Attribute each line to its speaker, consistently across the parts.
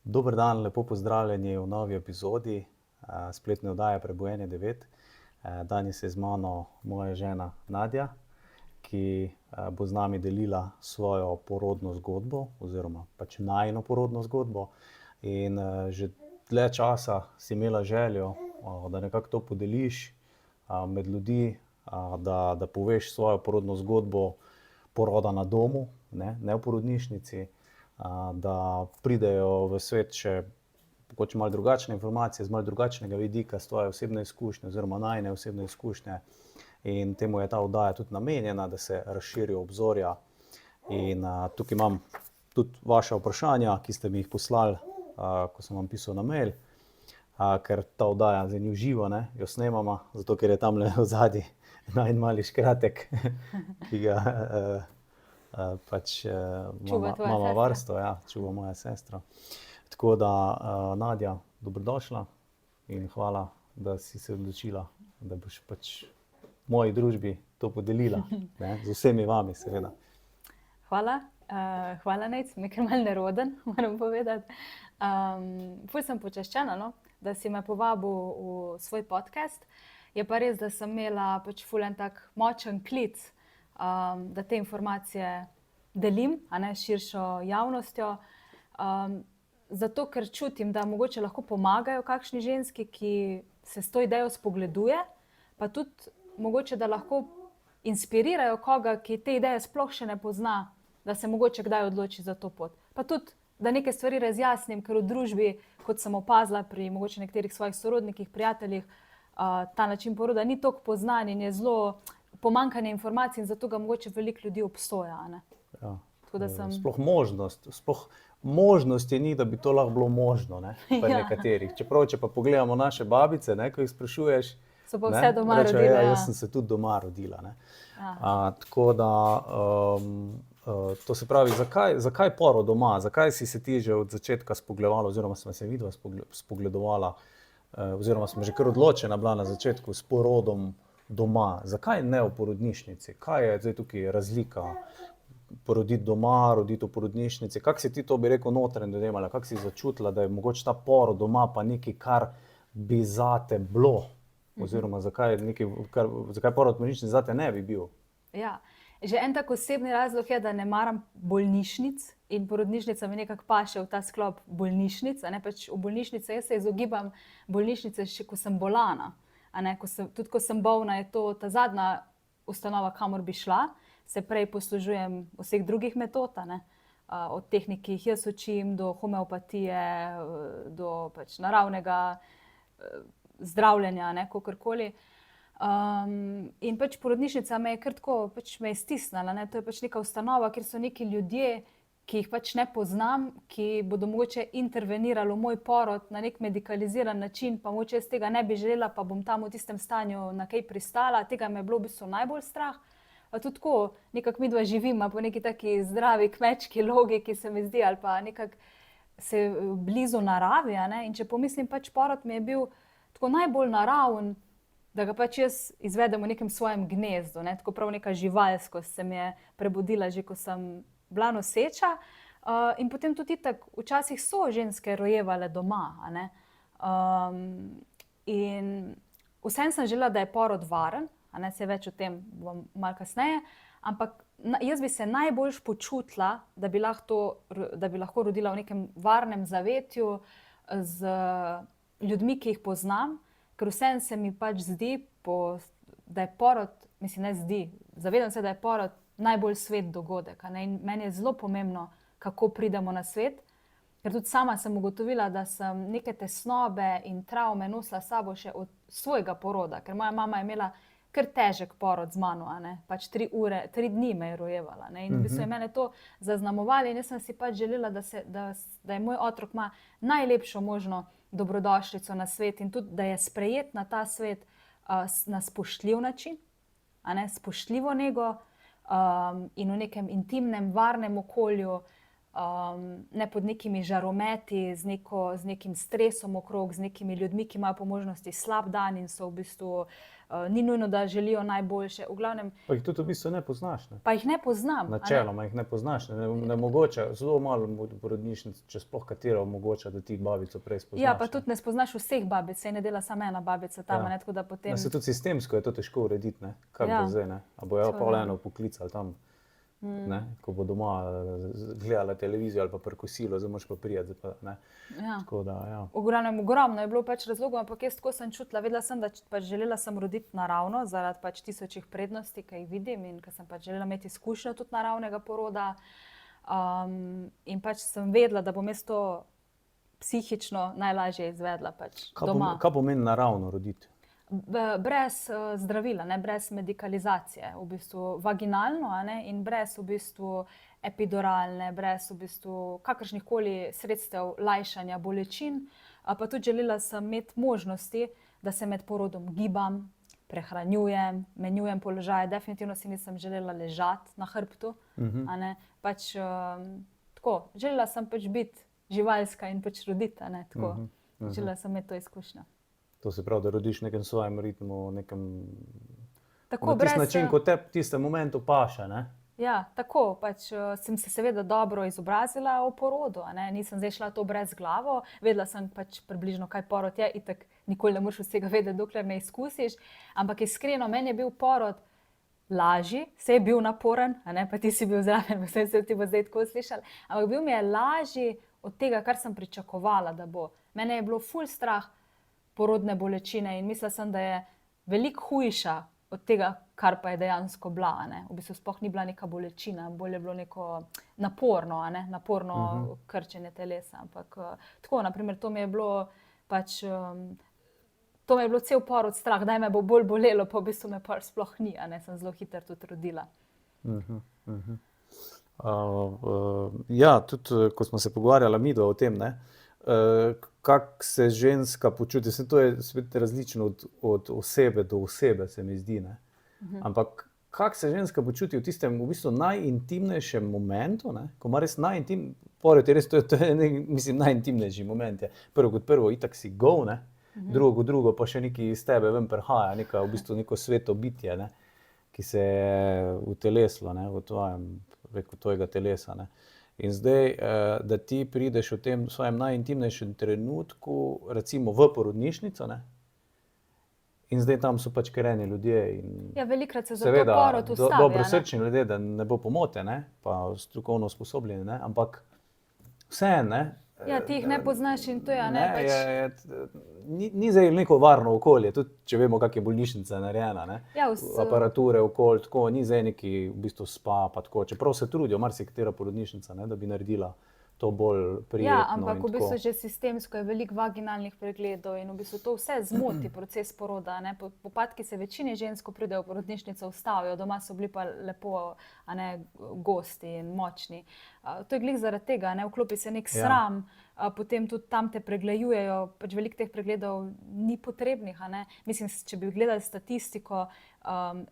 Speaker 1: Dober dan, lepo pozdravljeni v novi epizodi spletne oddaje Prebujenje 9. Danes je z mano moja žena Nadja, ki bo z nami delila svojo porodno zgodbo oziroma pač najino porodno zgodbo. In že dlje časa si imela željo, da nekako to podeliš med ljudi, da poveš svojo porodno zgodbo poroda na domu, ne v porodnišnici, da pridejo v svet še mogoče malo drugačne informacije, z malo drugačnega vidika, s tvoje osebne izkušnje oziroma najine osebne izkušnje. In temu je ta oddaja tudi namenjena, da se razširijo obzorja. In tukaj imam tudi vaša vprašanja, ki ste mi jih poslali, ko sem vam pisal na mail, ker ta oddaja zdaj ni v živo, ne, jo snemamo, zato ker je tamle odzadaj en mali škratek, ki ga mama varstvo, čuva moja sestra. Tako da, Nadja, dobrodošla in hvala, da si se odločila, da boš pač v moji družbi to podelila, ne, z vsemi vami seveda.
Speaker 2: Hvala, Nejc, mi je kar malo neroden, moram povedati. Ful sem počaščena, no, da si me povabil v svoj podcast. Je pa res, da sem imela pač ful en tak močen klic, da te informacije delim, s širšo javnostjo. Zato, ker čutim, da mogoče lahko pomagajo kakšni ženski, ki se s to idejo spogleduje, pa tudi mogoče, da lahko inspirirajo koga, ki te ideje sploh še ne pozna, da se mogoče kdaj odloči za to pot. Pa tudi, da neke stvari razjasnim, ker v družbi, kot sem opazila pri mogoče nekaterih svojih sorodnikih, prijateljih, ta način poroda ni toliko poznan in je zelo pomanjkanje informacij in zato ga mogoče veliko ljudi obsoja, ne. Tako da sem...
Speaker 1: Sploh možnosti ni, da bi to lahko bilo možno, ne, pri nekaterih. Čeprav, če pa pogledamo naše babice, ne, ko jih sprašuješ,
Speaker 2: so pa vse doma rodile,
Speaker 1: jaz sem se tudi doma rodila, ne. Tako da, to se pravi, zakaj porod doma? Zakaj si se ti že od začetka spogledovala, oziroma sva se vidva spogledovala, oziroma sem že kar odločena bila na začetku s porodom doma? Zakaj ne v porodnišnici? Kaj je zdaj tukaj razlika? Poroditi doma, roditi v porodnišnici. Kako si ti to, bi rekel, notranje dojemala? Kako si začutila, da je mogoče ta porod doma pa nekaj, kar bi zate bilo? Oziroma, zakaj porod v porodnišnici zate ne bi bil?
Speaker 2: Ja, že en tak osebni razlog je, da ne maram bolnišnic in porodnišnica mi nekako paše v ta sklop bolnišnic, pač v bolnišnici, jaz se izogibam bolnišnice še, ko sem bolana, tudi ko sem bolna, je to ta zadnja ustanova, kamor bi šla. Se prej poslužujem vseh drugih metod, od tehnik, ki jih jaz učim, do homeopatije, do pač naravnega zdravljenja, kakorkoli. In pač porodnišnica me je kar tako, pač me je stisnila, to je pač neka ustanova, kjer so neki ljudje, ki jih pač ne poznam, ki bodo mogoče intervenirali v moj porod na nek medikaliziran način, pa mogoče jaz tega ne bi želela, pa bom tam v tistem stanju na kaj pristala. Tega me je bilo v bistvu najbolj strah. Pa tudi tako, nekako midva živima po neki taki zdravi kmečki logiki, se mi zdi, ali pa nekako se blizu naravi, in če pomislim, pač porod mi je bil tako najbolj naraven, da ga pač jaz izvedem v nekem svojem gnezdu, tako prav neka živalskost se mi je prebudila, že ko sem bila noseča. In potem tudi tako, včasih so ženske rojevale doma, in vseeno sem želela, da je porod varen, se več o tem bom malo kasneje, ampak jaz bi se najboljš počutila, da bi lahko rodila v nekem varnem zavetju z ljudmi, ki jih poznam, ker vseeno se mi pač zdi, da je porod, mislim, ne zdi, zavedam se, da je porod najbolj svet dogodek, in meni je zelo pomembno, kako pridemo na svet, ker tudi sama sem ugotovila, da sem neke tesnobe in travme nosila s sabo še od svojega poroda, ker moja mama je imela kar težek porod z mano, pač 3 dni me je rojevala, in v bistvu je mene to zaznamovalo in jaz sem si pač želela, da je moj otrok ima najlepšo možno dobrodošlico na svet in tudi, da je sprejet na ta svet na spoštljiv način, spoštljivo nego in v nekem intimnem, varnem okolju, ne pod nekimi žarometi, z nekim stresom okrog, z nekimi ljudmi, ki imajo po možnosti slab dan in so v bistvu, ni nujno, da želijo najboljše. V glavnem,
Speaker 1: Pa jih tudi v bistvu ne poznaš, ne?
Speaker 2: pa jih ne poznam. a ne.
Speaker 1: Načeloma jih ne poznaš, ne mogoče, zelo malo porodnišnic, če sploh katero omogoča, da ti babico prej spoznaš.
Speaker 2: Ja, pa tudi ne spoznaš vseh babic, saj ne dela samo ena babica tam,
Speaker 1: Ja.
Speaker 2: ne, tako da potem...
Speaker 1: Ja, se tudi sistemsko je to težko urediti, ne? Kaj
Speaker 2: Ja.
Speaker 1: bo zdaj, ne? A bojo
Speaker 2: To
Speaker 1: pol
Speaker 2: je.
Speaker 1: eno poklicali tam, ne? Ko bo doma gledala televizijo ali pa prekosilo, zdaj moraš pa priti, zdaj pa, ne?
Speaker 2: Ja.
Speaker 1: Tako da, ja.
Speaker 2: V glavnem, ogromno je bilo pač razlogov, ampak jaz tako sem čutila, vedela sem, da pač želela sem roditi naravno, zaradi pač tisočih prednosti, ki jih vidim in ker sem pač želela imeti izkušnjo tudi naravnega poroda. In pač sem vedela, da bom jaz to psihično najlažje izvedla pač doma.
Speaker 1: Kaj pomeni naravno roditi?
Speaker 2: Brez zdravila, ne, brez medikalizacije, v bistvu vaginalno, a ne, in brez v bistvu epiduralne, brez v bistvu kakršnihkoli sredstev lajšanja bolečin. Pa tudi želela sem imeti možnosti, da se med porodom gibam, prehranjujem, menjujem položaje. Definitivno si nisem želela ležati na hrbtu. A ne, pač, tako, želela sem pač biti živalska in pač roditi, a ne, tako. Želela sem imeti to izkušnjo.
Speaker 1: To se pravi, da rodiš v nekem svojem ritmu, nekem
Speaker 2: Tako,
Speaker 1: na tisti
Speaker 2: brez,
Speaker 1: način, kot te v tistem momentu paše, ne?
Speaker 2: Ja, tako, pač sem se seveda dobro izobrazila o porodu, a ne, nisem zdaj šla to brez glavo, vedela sem pač približno, kaj porod je, itak nikoli ne moreš vsega vedeti, dokler ne izkusiš, ampak iskreno, meni je bil porod lažji, se je bil naporen, a ne, pa ti si bil zraven, vse se ti bo zdaj tako slišali, ampak bil mi je lažji od tega, kar sem pričakovala, da bo. Mene je bilo ful strah porodne bolečine in mislila sem, da je veliko hujša od tega, kar pa je dejansko bila, a ne. V bistvu sploh ni bila neka bolečina, bolj je bilo neko naporno, a ne, naporno krčenje telesa, ampak tako, na primer, to mi je bilo pač, to mi je bilo cel porod strah, kdaj me bo bolj bolelo, pa v bistvu me pol sploh ni, a ne, sem zelo hitro tudi rodila.
Speaker 1: Ja, tudi ko smo se pogovarjali midva o tem, ne, kako se ženska počuti, vse to je spet različno od osebe do osebe, se mi zdi, ne. Ampak kako se ženska počuti v tistem v bistvu najintimnejšem momentu, ne, ko ima res porod je res, to je mislim, najintimnejši moment je. Prvo kot prvo, itak si gol, ne, drugo kot drugo pa še nekaj iz tebe ven prihaja, v bistvu neko sveto bitje, ne, ki se je utelesilo, ne, v tvojem, preko tvojega telesa, ne. In zdaj, da ti prideš v tem svojem najintimnejšem trenutku, recimo v porodnišnico, ne, in zdaj tam so pač kar eni ljudje in
Speaker 2: Ja, velikokrat se zato
Speaker 1: seveda
Speaker 2: porod ustavi, a ne.
Speaker 1: dobrosrčni ljudje, da ne bo pomote, ne, pa strokovno usposobljeni, ne, ampak vseeno, ne.
Speaker 2: Ja, ti jih ne poznaš in to je, a ne, pač...
Speaker 1: Ni zdaj neko varno okolje, tudi če vemo, kako je bolnišnica narejena, ne.
Speaker 2: Ja,
Speaker 1: Aparature okoli, tako, ni zdaj neki v bistvu spa pa tako, čeprav se trudijo, marsikatera porodnišnica, ne, da bi naredila to bolj prijetno
Speaker 2: Ja,
Speaker 1: in
Speaker 2: ampak v bistvu
Speaker 1: tako.
Speaker 2: že sistemsko je veliko vaginalnih pregledov in v bistvu to vse zmoti proces poroda, a ne. Popadki se večini žensk, ko pridejo v porodnišnico, ustavijo, doma so bili pa lepo, a ne, gosti in močni. To je glih zaradi tega, a ne, vklopi se nek sram, potem tudi tam te pregledujejo, pač veliko teh pregledov ni potrebnih, a ne. Mislim, če bi gledali statistiko,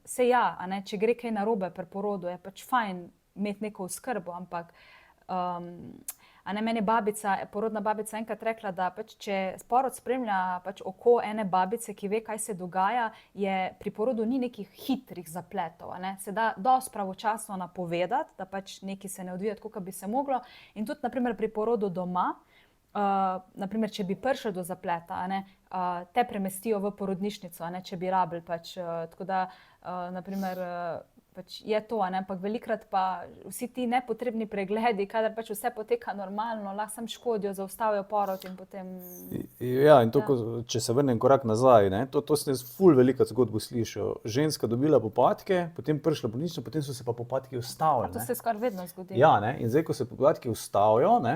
Speaker 2: saj ja, a ne, če gre kaj narobe pri porodu, je pač fajn imeti neko oskrbo, ampak a ne, meni je porodna babica enkrat rekla, da pač če porod spremlja pač oko ene babice, ki ve, kaj se dogaja, pri porodu ni nekih hitrih zapletov, a ne. Se da dosti pravočasno napovedati, da pač nekaj se ne odvija tako, kot bi se moglo. In tudi na primer pri porodu doma, na primer, če bi prišlo do zapleta, a ne, te premestijo v porodnišnico, a ne, če bi rabili pač, tako da, na primer, pač je to, a ne, ampak velikokrat pa vsi ti nepotrebni pregledi, kadar pač vse poteka normalno, lahko samo škodijo, zaustavijo porod in potem...
Speaker 1: Ja, in to, če se vrnem korak nazaj, ne, to sem jaz ful veliko zgodbo slišal. Ženska dobila popadke, potem prišla v bolnišnico, potem so se pa popadki ustavili,
Speaker 2: To
Speaker 1: ne.
Speaker 2: se skoraj vedno zgodi.
Speaker 1: Ja, ne, in zdaj, ko se popadki ustavijo, ne,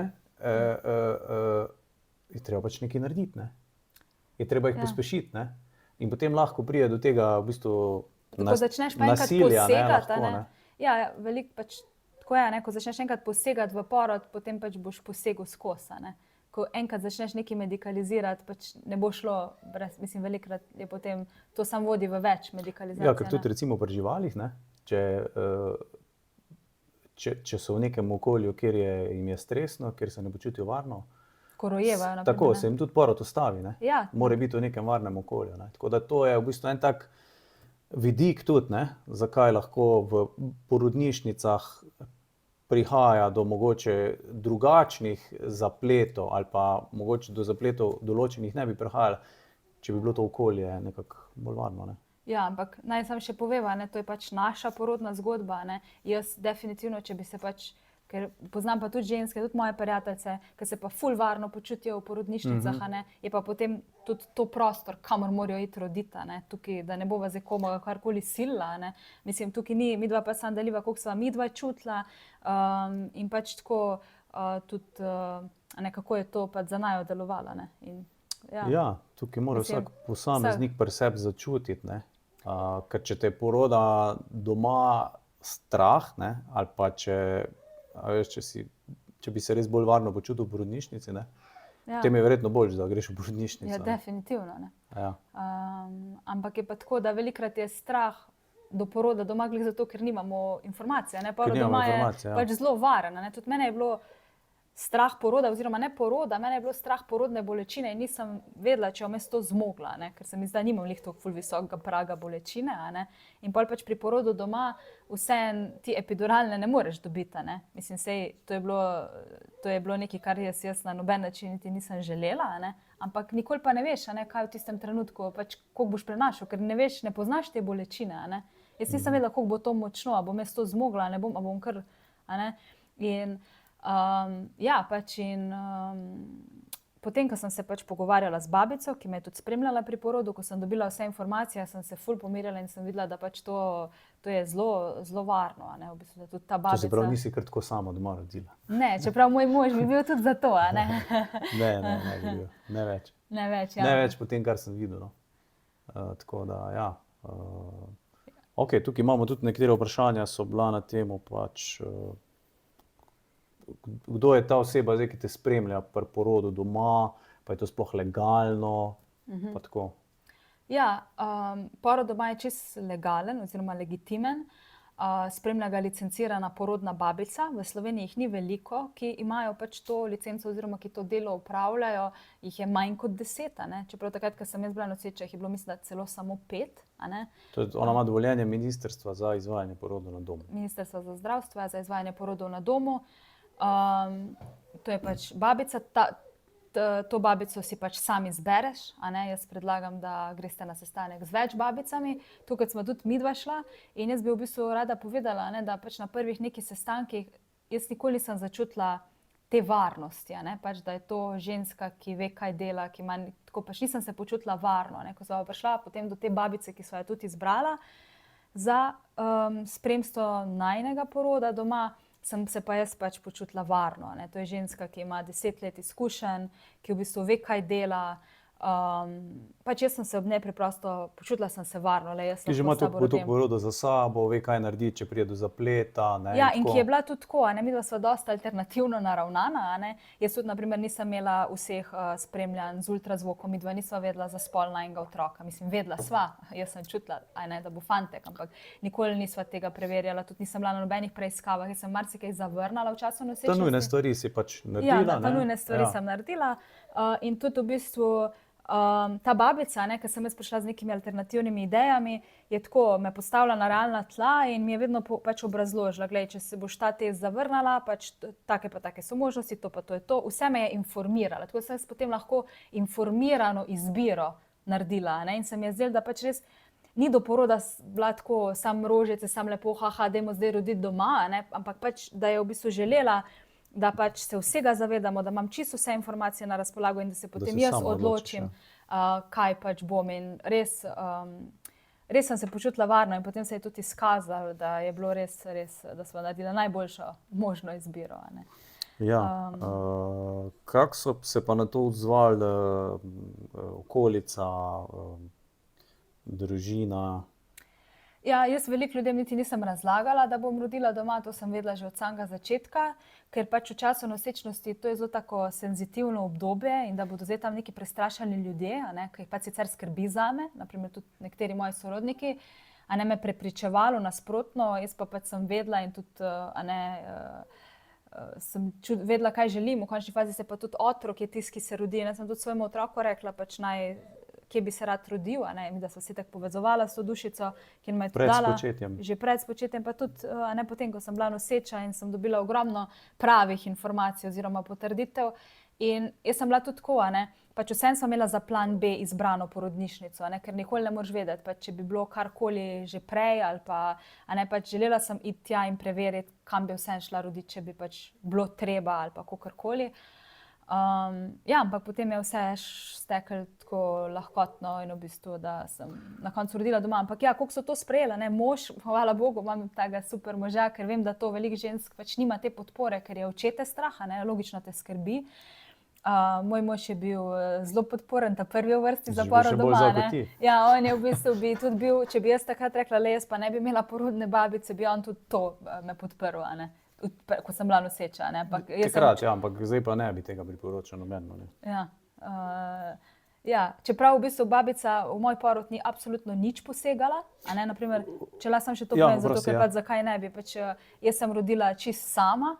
Speaker 1: je treba pač nekaj narediti, ne. Je treba jih pospešiti, ne. In potem lahko pride do tega v bistvu
Speaker 2: Ko začneš pa enkrat
Speaker 1: nasilja, ne,
Speaker 2: posegati, a
Speaker 1: lahko,
Speaker 2: ne. Ja, veliko pač, tako je, a ne, ko začneš enkrat posegati v porod, potem pač boš posegel skozi, a ne. Ko enkrat začneš nekaj medikalizirati, pač ne bo šlo brez, mislim, velikokrat je potem, to samo vodi v več medikalizacije,
Speaker 1: Ja, ker tudi recimo pri živalih, ne, če so v nekem okolju, kjer jim je stresno, kjer se ne počutijo varno,
Speaker 2: Ko rojevajo, na
Speaker 1: tako
Speaker 2: primer,
Speaker 1: se jim tudi porod ustavi. Ne?
Speaker 2: Ja.
Speaker 1: Mora biti v nekem varnem okolju. Ne? Tako da to je v bistvu en tak vidik tudi, ne? Zakaj lahko v porodnišnicah prihaja do mogoče drugačnih zapletov ali pa mogoče do zapletov določenih ne bi prihajalo, če bi bilo to okolje nekako bolj varno. Ne?
Speaker 2: Ja, ampak naj sam še poveva, ne, to je pač naša porodna zgodba. Ne. Jaz definitivno, če bi se pač, ker poznam pa tudi ženske, tudi moje prijateljice, ki se pa ful varno počutijo v porodnišnicah, a ne, je pa potem tudi to prostor, kamor morajo iti roditi, a ne, tukaj, da ne bova zdaj komu karkoli silila, a ne. Mislim, tukaj ni, midva pa samo deliva, koliko sva midva čutila, in pač tako tudi, a ne, kako je to pač za naju delovalo, ne. In,
Speaker 1: ja, tukaj mora
Speaker 2: Mislim,
Speaker 1: vsak posameznik pri sebi začutiti, ne. Ker če te poroda doma strah, ne, ali pa če, a veš, če bi se res bolj varno počutil v porodnišnici, ne, potem je verjetno boljše, da greš v porodnišnico.
Speaker 2: Ja,
Speaker 1: ne.
Speaker 2: definitivno, ne.
Speaker 1: Ja.
Speaker 2: Ampak je pa tako, da velikokrat je strah do poroda doma, glih zato, ker nimamo informacije, ne. Porod
Speaker 1: nimamo
Speaker 2: doma je
Speaker 1: informacij, ja.
Speaker 2: pač zelo varen, a ne. Tudi mene je bilo strah poroda, oziroma ne poroda, mene je bilo strah porodne bolečine in nisem vedela, če bom jaz to zmogla, ne, ker se mi zdaj nimam lih toliko ful visokega praga bolečine, a ne. In pol pač pri porodu doma vseeno ti epiduralne ne moreš dobiti, a ne. Mislim, sej, to je bilo nekaj, kar jaz na noben način niti nisem želela, a ne. Ampak nikoli pa ne veš, a ne, kaj v tistem trenutku, pač koliko boš prenašal, ker ne veš, ne poznaš te bolečine, a ne. Jaz nisem vedela, koliko bo to močno, a bom jaz to zmogla, a bom kar, a ne. In ja, pač potem, ko sem se pač pogovarjala z babico, ki me je tudi spremljala pri porodu, ko sem dobila vse informacije, sem se ful pomirila in sem videla, da pač to je zelo, zelo varno, a ne, v bistvu, da tudi ta
Speaker 1: To
Speaker 2: babica.
Speaker 1: se pravi, nisi kar tako sama doma rodila.
Speaker 2: Ne, čeprav moj mož bi bil tudi za to, a ne.
Speaker 1: Ne bi bil, ne več.
Speaker 2: Ne več, ja.
Speaker 1: Ne več po tem, kar sem videl, no. Tako da, ja. Okej, tukaj imamo tudi nekatere vprašanja, so bila na temo pač, kdo je ta oseba zdaj, ki te spremlja pri porodu doma, pa je to sploh legalno, pa tako.
Speaker 2: Ja, porod doma je čisto legalen oziroma legitimen. Spremlja ga licencirana porodna babica. V Sloveniji jih ni veliko, ki imajo pač to licenco oziroma ki to delo opravljajo. Jih je manj kot 10, a ne. Čeprav takrat, ko sem jaz bila noseča, jih je bilo, mislim, da celo samo 5, a ne.
Speaker 1: Ona ima dovoljenje Ministrstva za izvajanje porodov na domu.
Speaker 2: Ministrstva za zdravstvo, za izvajanje porodov na domu. To je pač babica, to babico si pač sam izbereš, a ne. Jaz predlagam, da greste na sestanek z več babicami. Tukaj smo tudi midva šla in jaz bi v bistvu rada povedala, ne, da pač na prvih nekih sestankih jaz nikoli nisem začutila te varnosti, a ne. Pač, da je to ženska, ki ve, kaj dela, ki ima, tako pač nisem se počutila varno, ne. Ko sva prišla potem do te babice, ki sva jo tudi izbrala za spremstvo najinega poroda doma, sem se pa jaz pač počutila varno, ne. To je ženska, ki ima 10 let izkušenj, ki v bistvu ve, kaj dela. Pač jaz sem se ob njej preprosto, počutila sem se varno.
Speaker 1: Ki že ima toliko porodov za sabo, ve, kaj narediti, če pride do zapleta, ne.
Speaker 2: Ja, in ki je bila tudi tako, a ne, midva sva dosti alternativno naravnana, a ne. Jaz tudi, na primer, nisem imela vseh spremljanj z ultrazvokom, midva nisva vedela za spol najinega otroka. Mislim, vedela sva, jaz sem čutila, a ne, da bo fantek, ampak nikoli nisva tega preverjala, tudi nisem bila na nobenih preiskavah, jaz sem marsikaj zavrnila v času nosečnosti.
Speaker 1: Ta nujne stvari si pač naredila,
Speaker 2: Ja, ta nujne stvari sem naredila, in tudi v bistvu ta babica, ne, ker sem jaz prišla z nekimi alternativnimi idejami, je tako me postavila na realna tla in mi je vedno pač obrazložila, glej, če se boš ta test zavrnila, pač take pa take so možnosti, to pa to je to. Vse me je informirala, tako sem jaz potem lahko informirano izbiro naredila, ne, in se mi je zdelo, da pač res ni do poroda bila tako sam rožice, sam lepo, haha, dajmo zdaj roditi doma, ne, ampak pač, da je v bistvu želela, da pač se vsega zavedamo, da imam čisto vse informacije na razpolago in da se potem jaz odločim, kaj pač bom. In res sem se počutila varno in potem se je tudi izkazalo, da je bilo res, da smo naredili najboljšo možno izbiro, a ne.
Speaker 1: Ja, kako so se pa na to odzvali okolica, družina?
Speaker 2: Ja, jaz veliko ljudem niti nisem razlagala, da bom rodila doma, to sem vedela že od samega začetka, ker pač v času nosečnosti to je zelo tako senzitivno obdobje in da bodo zdaj tam neki prestrašeni ljudje, a ne, ki jih pač sicer skrbi zame, na primer tudi nekateri moji sorodniki, a ne me prepričevalo nasprotno, jaz pa pač sem vedela in tudi, sem vedela, kaj želim. V končni fazi se pa tudi otrok je tisti, ki se rodi. Jaz sem tudi svojemu otroku rekla, pač kje bi se rad rodil, da so se tako povezovala s to dušico, ki me je
Speaker 1: Pred
Speaker 2: dala.
Speaker 1: spočetjem.
Speaker 2: Že pred spočetjem, pa tudi potem, ko sem bila noseča in sem dobila ogromno pravih informacij oziroma potrditev. In jaz sem bila tudi tako, pač vsem sem imela za plan B izbrano porodnišnico, ker nikoli ne moreš vedeti, pač, če bi bilo karkoli že prej ali pa, pač želela sem iti tja in preveriti, kam bi vsem šla roditi, če bi pač bilo treba ali pa kakorkoli. Ampak potem je vse steklo tako lahkotno in v bistvu, da sem na koncu rodila doma. Ampak ja, koliko so to sprejela, mož, hvala Bogu, imam tega super moža, ker vem, da to veliko žensk pač nima te podpore, ker je očete strah, logično te skrbi. Moj mož je bil zelo podporen, ta prvi v vrsti za porod doma. Ja, on je v bistvu bi tudi bil, če bi jaz takrat rekla, le jaz pa ne bi imela porodne babice, bi on tudi to me podprl, ko sem bila noseča.
Speaker 1: Takrat, ampak zdaj pa ne bi tega priporočal nobeno.
Speaker 2: Ja, čeprav v bistvu babica v moj porod ni absolutno nič posegala. Naprimer, če lahko še to povem, zato ker pač zakaj ne bi. Pač, jaz sem rodila čist sama,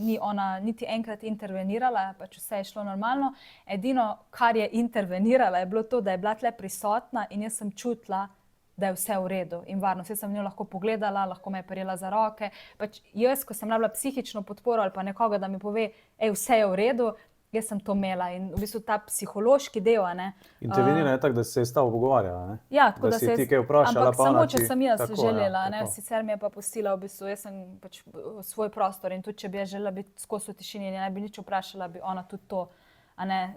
Speaker 2: ni ona niti enkrat intervenirala, pač vse je šlo normalno. Edino, kar je intervenirala, je bilo to, da je bila tle prisotna in jaz sem čutila, da je vse v redu in varno. Vse sem njo lahko pogledala, lahko me je prijela za roke. Pač jaz, ko sem rabila psihično podporo ali pa nekoga, da mi pove, vse je v redu, jaz sem to imela in v bistvu ta psihološki del.
Speaker 1: Intervenira je tako, da se je s tabo pogovarjala.
Speaker 2: Ja, tako
Speaker 1: da si ti kaj vprašala.
Speaker 2: Ampak samo, če sem jaz želela. Sicer mi je pa pustila, v bistvu, jaz sem pač svoj prostor in tudi, če bi jaz želela biti skozi v tišini in ne bi nič vprašala, bi ona tudi to,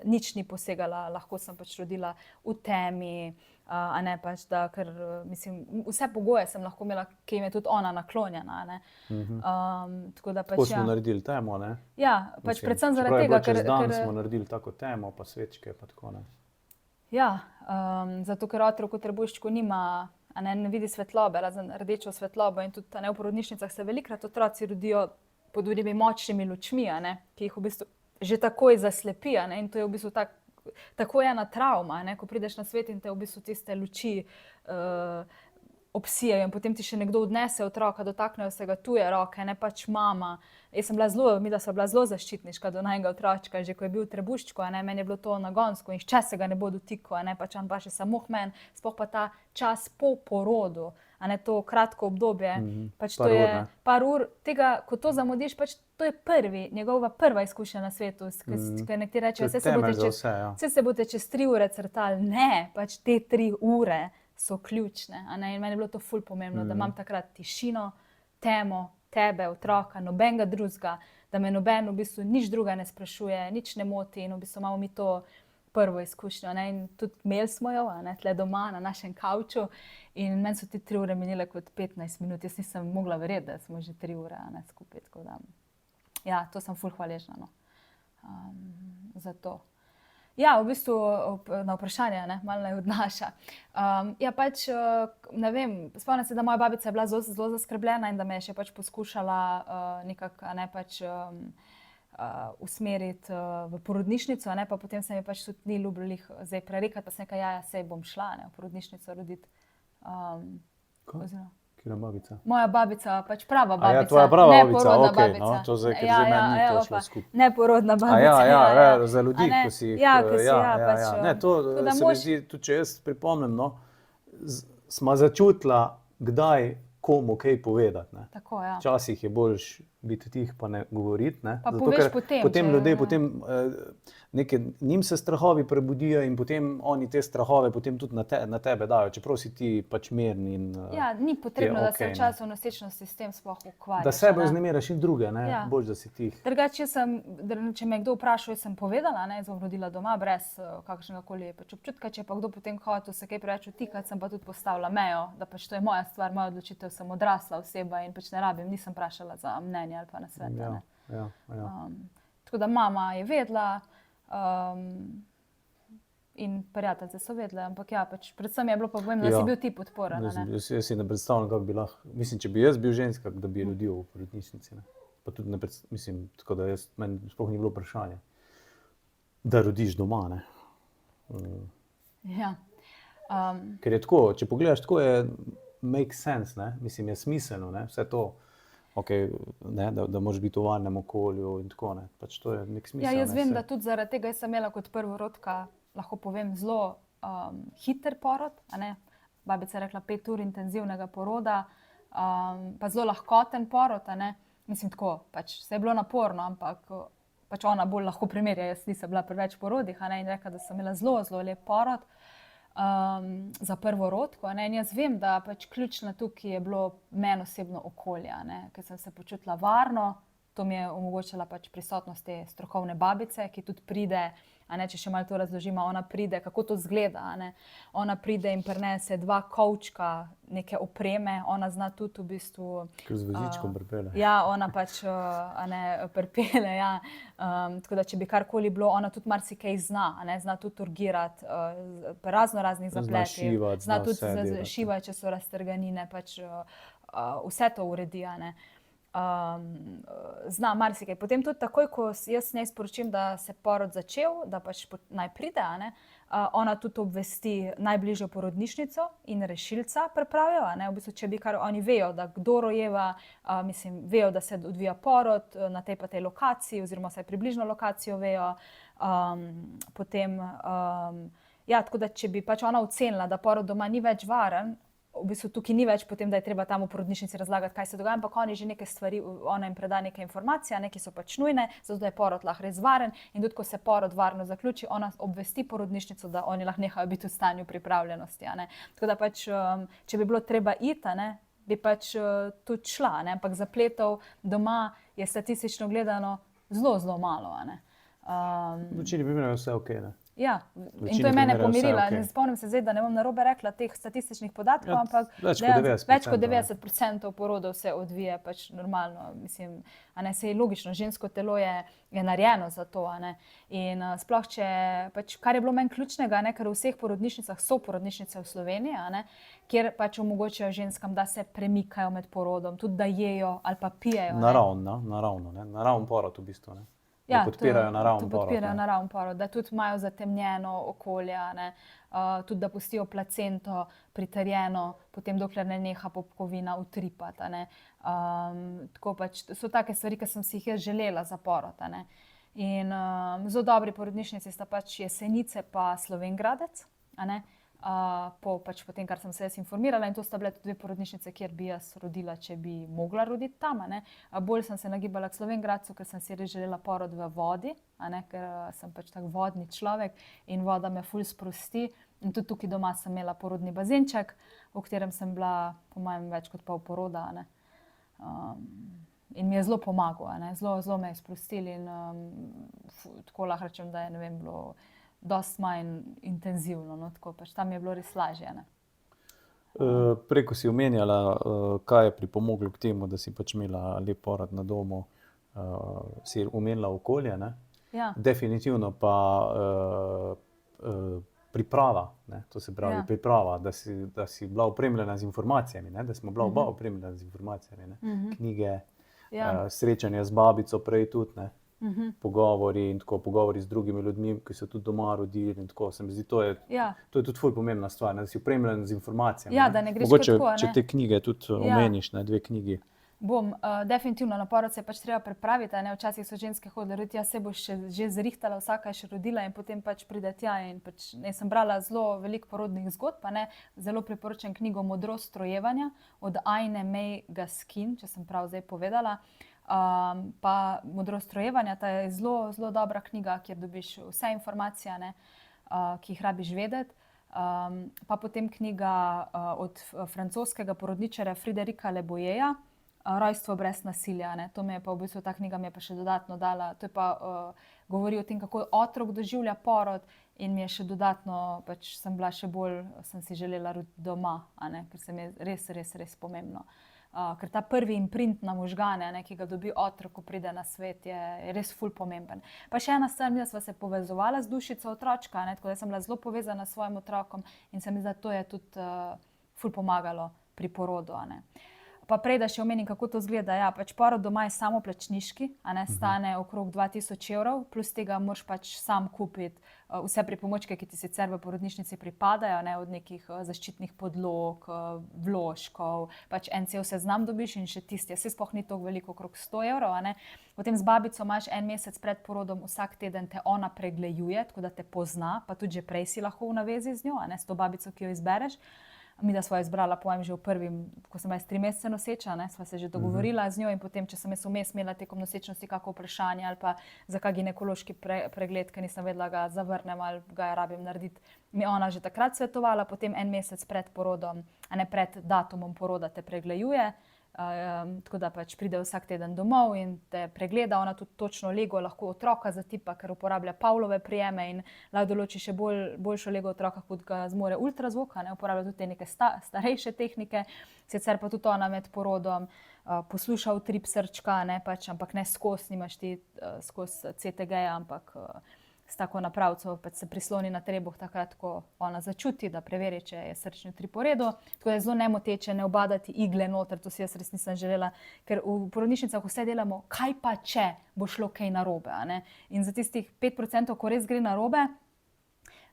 Speaker 2: nič ni posegala, lahko sem pač rodila v temi, pač da, ker mislim, vse pogoje sem lahko imela, ki jim je tudi ona naklonjena. Tako da pač,
Speaker 1: Tako smo naredili temo, ne?
Speaker 2: Ja, pač predvsem zaradi tega,
Speaker 1: ker dan smo naredili tako temo, pa svečke, pa tako, ne?
Speaker 2: Ja, zato ker otrok v trebuščku nima, ne vidi svetlobe, razen rdečo svetlobo in tudi v porodnišnicah se velikokrat otroci rodijo pod unimi močnimi lučmi, ki jih v bistvu že takoj zaslepi, in to je v bistvu tako ena travma, ko prideš na svet in te v bistvu tiste luči obsijajo in potem ti še nekdo odnese otroka, dotaknejo se ga tuje roke, ne pač mama. Jaz sem bila midva sva bila zelo zaščitniška do najnega otročka, že ko je bil v trebuščku, meni je bilo to nagonsko in če se ga ne bo dotikal, pač on pa še samo k meni, sploh pa ta čas po porodu, to kratko obdobje, pač to je par ur, tega, ko to zamudiš, pač to je njegova prva izkušnja na svetu, ker nekateri rečejo, saj se boste čez 3 ure crtali, ne, pač te 3 ure so ključne, in meni je bilo to ful pomembno, da imam takrat tišino, temo, tebe, otroka, nobenega drugega, da me noben v bistvu nič druga ne sprašuje, nič ne moti in v bistvu imamo mi to prvo izkušnjo, in tudi imeli smo jo, tle doma na našem kavču in meni so ti 3 ure minile kot 15 minut, jaz nisem mogla verjeti, da smo že 3 ure skupaj, tako da, ja, to sem ful hvaležna, za to. Ja, v bistvu na vprašanje, malo naj odnaša. Ja, pač, ne vem, spomnim se, da moja babica je bila zelo zaskrbljena in da me je še pač poskušala nekako, pač usmeriti v porodnišnico, pa potem se mi pač tudi ni ljubilo zdaj prerekati, pa sem rekla, ja, saj bom šla v porodnišnico roditi.
Speaker 1: Kira babica?
Speaker 2: Moja babica, pač prava babica.
Speaker 1: Ja, tvoja prava babica,
Speaker 2: okej,
Speaker 1: no, to zdaj, ker zdaj meni ni to šlo skupaj.
Speaker 2: Neporodna babica.
Speaker 1: Ja, za ljudi, ko si jih...
Speaker 2: Ja, ko si, pač...
Speaker 1: Ne, to se mi zdi, tudi če jaz pripomnim, sva začutila, kdaj komu kaj povedati, ne.
Speaker 2: Tako, ja.
Speaker 1: Včasih je boljš biti tih pa ne govoriti, ne.
Speaker 2: Pa poveš potem.
Speaker 1: Potem ljudje, njim se strahovi prebudijo in potem oni te strahove potem tudi na tebe dajo, čeprav si ti pač mirni in...
Speaker 2: Ja, ni potrebno, da se v času nosečnosti s tem sploh ukvarjaš.
Speaker 1: Da sebe vznemiraš in druge, ne, boljš, da si tih.
Speaker 2: Drugače, če me kdo vprašal, jaz sem povedala, jaz bom rodila doma, brez kakšnega koli pač občutka, če pa kdo potem hotel se kaj preveč vtikati, sem pa tudi postavila mejo, da pač to je moja stvar, moja odločitev, sem odrasla oseba in pač ne rabim, nisem vprašala za mnenje ali pa na svet.
Speaker 1: Ja.
Speaker 2: Tako da mama je vedela in prijateljice so vedele, ampak ja, pač predvsem je bilo pa pomembno, da si bil ti podporen.
Speaker 1: Jaz si ne predstavljam, kako bi lahko, mislim, če bi jaz bil ženska, da bi rodil v porodnišnici, ne. Pa tudi ne mislim, tako da meni sploh ni bilo vprašanje, da rodiš doma, ne.
Speaker 2: Ja.
Speaker 1: Ker je tako, če pogledaš, tako je make sense, ne? Mislim, je smiselno, ne? Vse to, okay, ne? Da moraš biti v varnem okolju in tako, ne? Pač to je nek smisel.
Speaker 2: Ja, jaz vem,
Speaker 1: vse.
Speaker 2: da tudi zaradi tega jaz sem imela kot prvorodka, lahko povem, zelo hiter porod, a ne. Babica je rekla 5 ur intenzivnega poroda, pa zelo lahkoten porod, a ne. Mislim tako, pač se je bilo naporno, ampak pač ona bolj lahko primerja, jaz nisem bila pri več porodih, a ne, in rekla, da sem imela zelo, zelo lep porod za prvorodko, a ne, in jaz vem, da pač ključno tukaj je bilo meni osebno okolje, a ne, ker sem se počutila varno, to mi je omogočala pač prisotnost te strokovne babice, ki tudi pride, a ne, če še malo to razložimo, ona pride, kako to izgleda, a ne, ona pride in prinese 2 kovčka neke opreme, ona zna tudi v bistvu
Speaker 1: Ker z vozičkom pripelje.
Speaker 2: ja, ona pač a ne, pripelje, ja. Tako da, če bi karkoli bilo, ona tudi marsikaj zna, a ne, zna tudi urgirati razno raznih zapletih,
Speaker 1: šivati,
Speaker 2: zna
Speaker 1: zna
Speaker 2: tudi
Speaker 1: vse delati.
Speaker 2: šivati, če so raztrganine, pač vse to uredi, a ne. Zna marsikaj. Potem tudi takoj, ko jaz njej sporočim, da se porod začel, da pač naj pride, a ne, ona tudi obvesti najbližjo porodnišnico in rešilca pripravijo, a ne, v bistvu, če bi kar oni vejo, da kdo rojeva, mislim, vejo, da se odvija porod na tej pa tej lokaciji, oziroma vsaj približno lokacijo vejo, potem, ja, tako da, če bi pač ona ocenila, da porod doma ni več varen, v bistvu tukaj ni več potem, da je treba tam v porodnišnici razlagati, kaj se dogaja, ampak oni že neke stvari, ona jim preda neke informacije, ki so pač nujne, zato da je porod lahko res varen, in tudi, ko se porod varno zaključi, ona obvesti porodnišnico, da oni lahko nehajo biti v stanju pripravljenosti, a ne. Tako da pač, če bi bilo treba iti, a ne, bi pač tudi šla, a ne, ampak zapletov doma je statistično gledano zelo, zelo malo, a ne.
Speaker 1: V večini primerov je vse okej, ne?
Speaker 2: Ja,
Speaker 1: V
Speaker 2: in to je mene
Speaker 1: primerov je vse
Speaker 2: pomirila.
Speaker 1: okej.
Speaker 2: Ne spomnim se zdaj, da ne bom narobe rekla teh statističnih podatkov,
Speaker 1: Ja,
Speaker 2: ampak
Speaker 1: več kot
Speaker 2: dejansko
Speaker 1: 90%,
Speaker 2: več kot
Speaker 1: ne.
Speaker 2: 90% porodov se odvije pač normalno. Mislim, a ne, saj je logično, žensko telo je narejeno za to, a ne. In sploh če, pač, kar je bilo meni ključnega, ne, ker v vseh porodnišnicah so porodnišnice v Sloveniji, a ne, kjer pač omogočajo ženskam, da se premikajo med porodom, tudi da jejo ali pa pijejo, ne.
Speaker 1: Naravno, ne? Naraven porod v bistvu, ne?
Speaker 2: Ja,
Speaker 1: Da podpirajo naraven
Speaker 2: to
Speaker 1: porod,
Speaker 2: podpirajo
Speaker 1: ne?
Speaker 2: naraven porod, da tudi imajo zatemnjeno okolje, a ne, tudi da pustijo placento pritrjeno, potem dokler ne neha popkovina utripati, a ne. Tako pač, so take stvari, ki sem si jih jaz želela za porod, a ne. In zelo dobri porodnišnici sta pač Jesenice pa Slovenj Gradec, a ne. Po tem, kar sem se jaz informirala, in to sta bile tudi 2 porodnišnice, kjer bi jaz rodila, če bi mogla roditi tam, a ne. Bolj sem se nagibala k Slovenj Gradcu, ker sem si res želela porod v vodi, a ne, ker sem pač tak vodni človek in voda me ful sprosti. In tudi tukaj doma sem imela porodni bazenček, v katerem sem bila po mojem več kot pol poroda, a ne. In mi je zelo pomagal, a ne, zelo me je sprostil in tako lahko rečem, da je, ne vem, bilo dosti manj intenzivno, no, tako pač tam je bilo res lažje, ne.
Speaker 1: Prej, ko si omenjala, kaj je pripomoglo k temu, da si pač imela lep porod na domu, si omenila okolje, ne?
Speaker 2: Ja.
Speaker 1: Definitivno pa priprava, ne? To se pravi,
Speaker 2: Ja.
Speaker 1: priprava, da si bila opremljena z informacijami, ne? Da smo bila oba opremljena z informacijami, ne? Knjige,
Speaker 2: Ja.
Speaker 1: srečanja z babico prej tudi, ne? Pogovori in tako, pogovori z drugimi ljudmi, ki so tudi doma rodili in tako. Se mi zdi,
Speaker 2: Ja.
Speaker 1: to je tudi ful pomembna stvar, ne? Da si opremljen z informacijami,
Speaker 2: Ja,
Speaker 1: ne.
Speaker 2: da ne greš
Speaker 1: Mogoče,
Speaker 2: kar tako, a ne.
Speaker 1: če te knjige tudi omeniš, ne, 2 knjigi.
Speaker 2: Bom, definitivno na porod se je pač treba pripraviti, a ne, včasih so ženske hodile roditi, ja, saj boš že zrihtala, vsaka je še rodila in potem pač pride tja in pač, jaz sem brala zelo veliko porodnih zgodb, a ne, zelo priporočam knjigo Modrost rojevanja od Aine May Gaskin, če sem prav zdaj povedala. Pa Modrost rojevanja, ta je zelo, zelo dobra knjiga, kjer dobiš vse informacije, a ne, ki jih rabiš vedeti. Pa potem knjiga od francoskega porodničarja Friderika Le Boyeja, Rojstvo brez nasilja, ne. To mi je pa v bistvu, ta knjiga mi je pa še dodatno dala, to je pa govori o tem, kako otrok doživlja porod, in mi je še dodatno, pač sem bila še bolj, sem si želela roditi doma, a ne, ker se mi je res, res, res pomembno. Ker ta prvi imprint na možgane, a ne, ki ga dobi otrok, ko pride na svet, je res ful pomemben. Pa še ena stvar, midva sva se povezovala z dušico otročka, a ne, tako da sem bila zelo povezana s svojim otrokom in se mi zdi, da to je tudi ful pomagalo pri porodu, a ne. Pa prej, da še omenim, kako to izgleda. Ja, pač porod doma je samoplačniški, stane okrog 2000 evrov, plus tega moraš pač sam kupiti vse pripomočke, ki ti sicer v porodnišnici pripadajo, od nekih zaščitnih podlog, vložkov, pač en cel seznam dobiš in še tisti, se sploh ni toliko veliko, okrog 100 evrov. Potem z babico imaš en mesec pred porodom, vsak teden te ona pregleduje, tako da te pozna, pa tudi že prej si lahko v navezi z njo, s to babico, ki jo izbereš. Mi da sva izbrala, pojem, že v prvim, ko sem bila 3 mesece noseča, sva se že dogovorila z njo in potem, če sem jaz vmes imela tekom nosečnosti kako vprašanje ali pa za kak ginekološki pregled, ki nisem vedela, ga zavrnem ali ga rabim narediti, mi ona že takrat svetovala, potem en mesec pred porodom, pred datumom poroda te pregleduje. Tako da pač pride vsak teden domov in te pregleda, ona tudi točno lego lahko otroka zatipa, ker uporablja Pavlove prijeme in lahko določi še boljšo lego otroka, kot ga zmore ultrazvoka, uporablja tudi te neke starejše tehnike, sicer pa tudi ona med porodom posluša utrip srčka, pač, ampak ne skozi, nimaš ti skozi CTG-ja, ampak s tako napravico pač se prisloni na trebuh takrat, ko ona začuti, da preveri, če je srčni utrip v redu. Tako da je zelo nemoteče, ne obadati igle noter, to si jaz res nisem želela, ker v porodnišnicah vse delamo, kaj pa če bo šlo kaj narobe. In za tistih 5%, ko res gre narobe,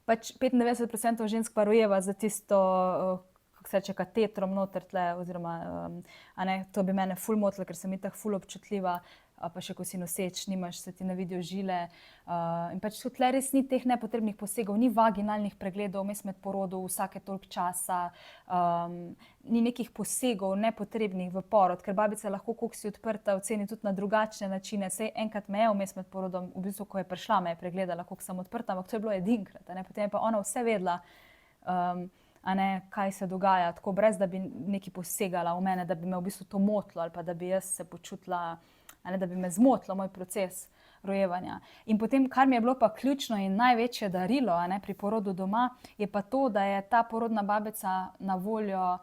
Speaker 2: pač 95% žensk pa rojeva za tisto, kako se reče, katetrom noter tle, oziroma to bi mene ful motilo, ker sem itak ful občutljiva, pa še ko si noseč, nimaš, se ti ne vidijo žile. In pač tle res ni teh nepotrebnih posegov, ni vaginalnih pregledov vmes med porodom vsake toliko časa, ni nekih posegov nepotrebnih v porod, ker babica lahko, koliko si odprta, oceni tudi na drugačne načine. Sej enkrat me je vmes med porodom, v bistvu, ko je prišla, me je pregledala, koliko sem odprta, ampak to je bilo edinkrat. Potem je pa ona vse vedela, kaj se dogaja, tako brez da bi nekaj posegala v mene, da bi me v bistvu to motilo ali pa da bi jaz se počutila, da bi me zmotilo moj proces rojevanja. In potem, kar mi je bilo pa ključno in največje darilo pri porodu doma, je pa to, da je ta porodna babica na voljo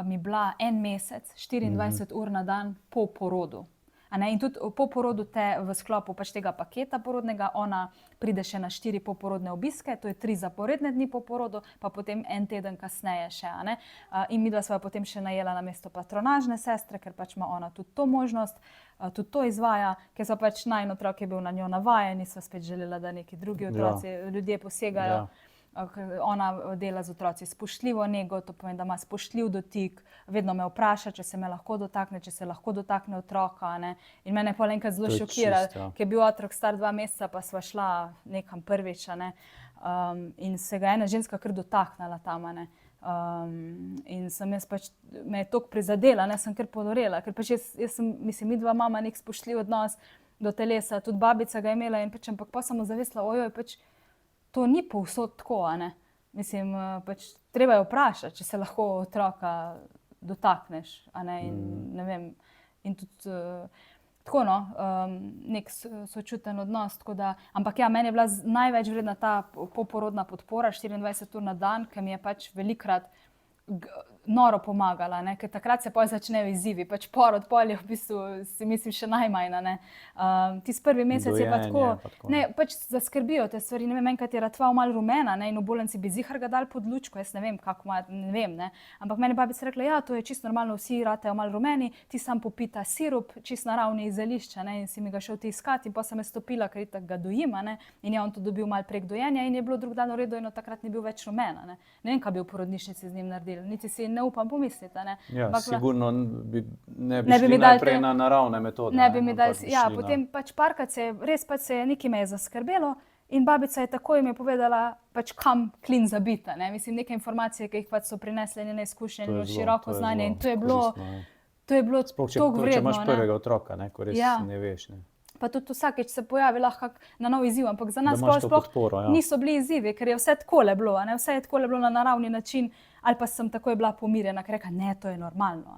Speaker 2: mi bila en mesec, 24 ur na dan po porodu. In tudi po porodu te v sklopu pač tega paketa porodnega, ona pride še na 4 poporodne obiske, to je 3 zaporedne dni po porodu, pa potem en teden kasneje še. In midva sva potem še najela na mesto patronažne sestre, ker pač ima ona tudi to možnost, tudi to izvaja, ker so pač najin otrok je bil na njo navajen, nisva spet želela, da neki drugi otroci, ljudje posegajo. Ona dela z otroci spoštljivo nego, to pomeni, da ima spoštljiv dotik, vedno me vpraša, če se me lahko dotakne, če se lahko dotakne otroka. In mene je pol enkrat zelo šokiralo, ker je bil otrok star 2 meseca, pa sva šla nekam prvič. In se ga ena ženska kar dotaknila tam. In sem jaz pač, me je toliko prizadela, sem kar ponorela, ker pač jaz sem, mislim, midva imama nek spoštljiv odnos do telesa, tudi babica ga je imela in pač, ampak pa sem zavesla, ojoj, pač to ni povsod tako, Mislim, pač treba je vprašati, če se lahko otroka dotakneš, in ne vem, in tudi tako, nek sočuten odnos, tako da, ampak ja, meni je bila največ vredna ta poporodna podpora, 24 ur na dan, ker mi je pač velikokrat noro pomagala, ker takrat se potem začnejo izzivi, pač porod pol je v bistvu, si mislim, še najmanj. Tisti prvi mesec je pa tako, pač zaskrbijo te stvari, ne vem, enkrat je ratval malo rumena, in v bolnici bi zihar ga dali pod lučko, jaz ne vem, kako ima, ne vem, ampak meni babica rekla, ja, to je čisto normalno, vsi ratejo malo rumeni, ti sam popita sirup, čisto naravni iz zelišča, in si mi ga šel ti iskati, in pa sem je stopila, ker itak ga dojim, in je on to dobil malo prek dojenja in je bilo drug dan v redu in od takrat ni bil več rumena, ne vem, kaj bi v porodnišnici z njim naredili, niti si ne upam pomisliti.
Speaker 1: Ja, sigurno ne bi šli najprej na naravne metode.
Speaker 2: Ne bi mi dali, ja, potem pač parkrat se je, res pač se je, nekaj me je zaskrbelo in babica je takoj mi povedala, pač kam klin zabita, mislim, neke informacije, ki jih pač so prinesle njene izkušnje in široko znanje in to je bilo toliko vredno.
Speaker 1: Če imaš prvega otroka, ko res ne veš.
Speaker 2: Pa tudi vsakeč se pojavi lahko na nov izziv, ampak za nas sploh niso bili izzivi, ker je vse takole bilo, vse je takole bilo na naravni način, ali pa sem takoj bila pomirjena, ker rekla, ne, to je normalno.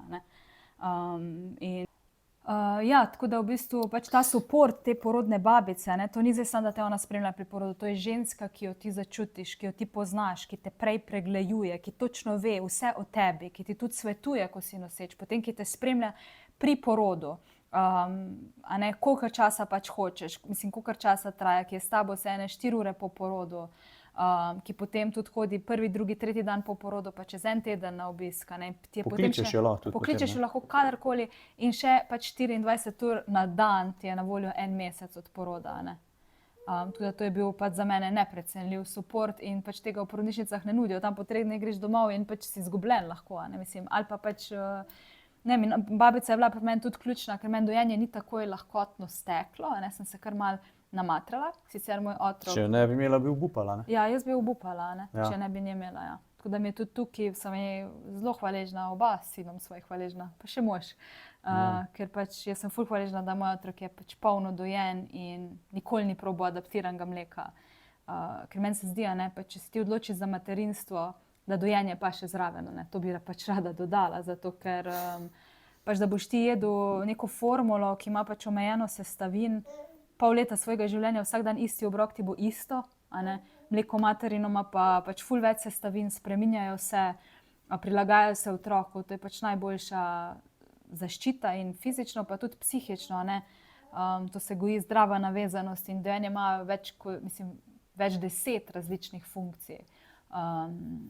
Speaker 2: Ja, tako da v bistvu pač ta suport te porodne babice, to ni zdaj samo, da te ona spremlja pri porodu, to je ženska, ki jo ti začutiš, ki jo ti poznaš, ki te prej pregleduje, ki točno ve vse o tebi, ki ti tudi svetuje, ko si noseč, potem ki te spremlja pri porodu. Koliko časa pač hočeš, mislim, koliko časa traja, ki je s tabo vse 4 ure po porodu. ki potem tudi hodi prvi, drugi, tretji dan po porodu, pa čez en teden na obisk.
Speaker 1: Pokličeš jo lahko tudi
Speaker 2: Pokličeš
Speaker 1: potem,
Speaker 2: jo lahko kadarkoli in še pač 24 ur na dan ti je na voljo en mesec od poroda. Tudi to je bil pač za mene neprecenljiv suport in pač tega v porodnišnicah ne nudijo. Tam po 3 dneh greš domov in pač si izgubljen lahko. Mislim, ali pa pač, babica je bila pri meni tudi ključna, ker meni dojenje ni takoj lahkotno steklo, sem se kar mal namatrala, sicer moj otrok.
Speaker 1: Če ne bi imela, bi obupala, ne?
Speaker 2: Ja, jaz bi obupala,
Speaker 1: Ja.
Speaker 2: če ne bi nje imela. Ja. Tako da mi je tudi tukaj, sem jej zelo hvaležna, oba sinom svojih hvaležna, pa še mož. Ker pač jaz sem ful hvaležna, da moj otrok je pač polno dojen in nikoli ni probal adaptiranega mleka. Ker meni se zdi, pač, če se ti odločiš za materinstvo, da dojenje pa še zraven, to bi pač rada dodala, zato ker pač, da boš ti jedel neko formulo, ki ima pač omejeno sestavin, pol leta svojega življenja, vsak dan isti obrok ti bo isto, mleko materino ima pa pač ful več sestavin, spreminjajo se, prilagajajo se otroku, to je pač najboljša zaščita in fizično, pa tudi psihično, to se goji zdrava navezanost in dojenje ima več 10 različnih funkcij.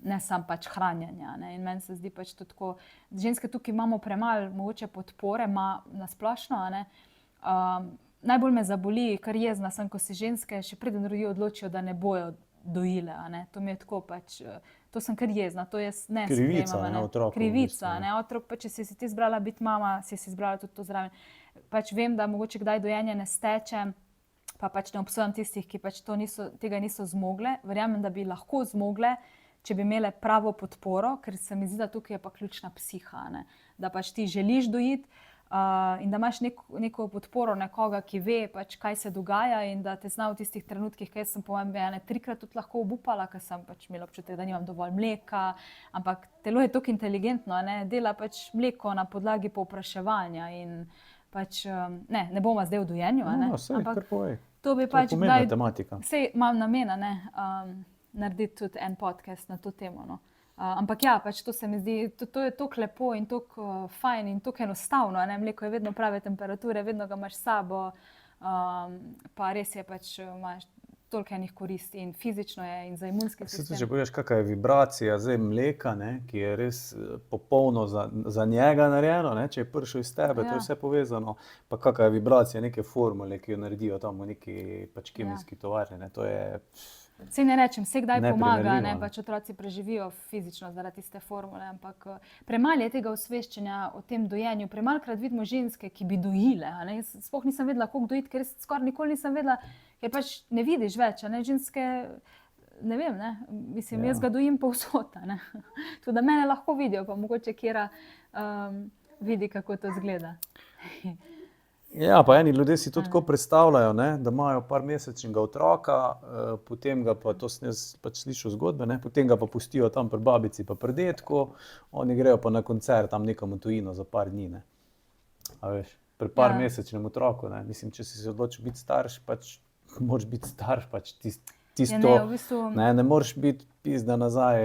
Speaker 2: Ne samo pač hranjenja. In meni se zdi pač tudi tako, ženske tukaj imamo premalo mogoče podpore, na splošno. Najbolj me zaboli, kar jezna sem, ko se ženske še preden rodijo odločijo, da ne bojo dojile. To mi je tako pač, to sem kar jezna, to jaz ne sprejemam.
Speaker 1: Krivica, otroku.
Speaker 2: Krivica, otrok, pač, če si ti izbrala biti mama, si izbrala tudi to zraven. Pač vem, da mogoče kdaj dojenje ne steče, pa pač ne obsojam tistih, ki pač tega niso zmogle. Verjamem, da bi lahko zmogle, če bi imele pravo podporo, ker se mi zdi, da tukaj je pa ključna psiha. Da pač ti želiš dojiti in da imaš neko podporo nekoga, ki ve, pač, kaj se dogaja in da te zna v tistih trenutkih, kaj sem po mojem 3-krat tudi lahko obupala, ker sem pač imela občutek, da nimam dovolj mleka, ampak telo je toliko inteligentno, dela pač mleko na podlagi povpraševanja in pač, ne bomo zdaj v dojenju,
Speaker 1: ampak
Speaker 2: to bi
Speaker 1: to je
Speaker 2: pač
Speaker 1: pomembna tematika.
Speaker 2: Sej imam namena narediti tudi en podcast na to temo. Ampak ja, pač to se mi zdi, to je toliko lepo in toliko fajn in toliko enostavno. Mleko je vedno prave temperature, vedno ga imaš s sabo, pa res je pač, imaš toliko enih koristi in fizično je in za imunski sistem.
Speaker 1: Če pogledaš, kakšna je vibracija zdaj mleka, ki je res popolno za njega narejeno, če je prišel iz tebe, to je vse povezano, pa kakšna je vibracija neke formule, ki jo naredijo tam v neki pač kemijski tovarni, to je...
Speaker 2: Saj ne rečem, vse kdaj pomaga,
Speaker 1: neprimerljivo.
Speaker 2: pač otroci preživijo fizično zaradi tiste formule, ampak premalo je tega osveščanja o tem dojenju. Premalokrat vidimo ženske, ki bi dojile. Jaz sploh nisem vedela, koliko dojiti, ker skoraj nikoli nisem vedela, ker pač ne vidiš več. Ženske, ne vem, mislim, jaz ga dojim povsod. Tudi da mene lahko vidijo, pa mogoče kjera vidi, kako to izgleda.
Speaker 1: Ja, pa eni ljudje si to tako predstavljajo, da imajo parmesečnega otroka, potem ga pa, to sem jaz pač slišal zgodbe, potem ga pa pustijo tam pri babici pa pri dedku, oni grejo pa na koncert tam nekam v tujino za par dni. A veš, pri parmesečnem otroku, mislim, če si se odločil biti starš, pač moraš biti starš, pač tisto, ne moreš biti pizda nazaj,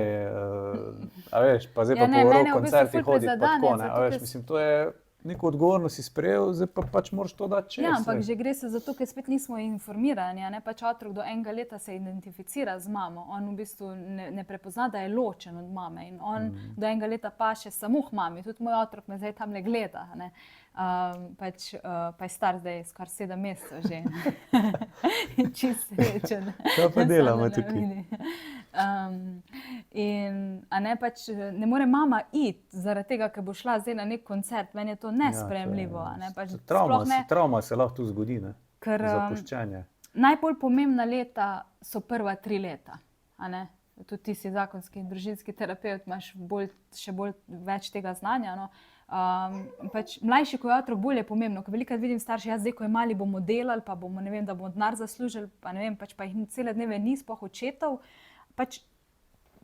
Speaker 1: a veš, pa zdaj pa po rock koncertih hoditi pa tako, a veš, mislim, to je... Neko odgovornost si sprejel, zdaj pa pač moraš to dati čez.
Speaker 2: Ja, ampak že gre se za to, ker spet nismo informirani. Pač otrok do 1 leta se identificira z mamo. On v bistvu ne prepozna, da je ločen od mame. In on do 1 leta paše samo k mami. Tudi moj otrok me zdaj tam ne gleda. Pa je star zdaj skoraj 7 mesecev že. Čisto srečen.
Speaker 1: Kaj pa delamo tukaj?
Speaker 2: Pač ne more mama iti zaradi tega, ker bo šla zdaj na nek koncert. Meni je to nesprejemljivo.
Speaker 1: Travma se lahko tu zgodi, zapuščanje.
Speaker 2: Najbolj pomembna leta so prva 3 leta. Tudi ti si zakonski in družinski terapevt, imaš več tega znanja. Pač mlajši, ko je otrok, bolj je pomembno. Ker velikokrat vidim starše, jaz zdaj, ko je mali, bomo delali, pa bomo, ne vem, da bomo denar zaslužili, pa ne vem, pač pa jih cele dneve ni, sploh očetov. Pač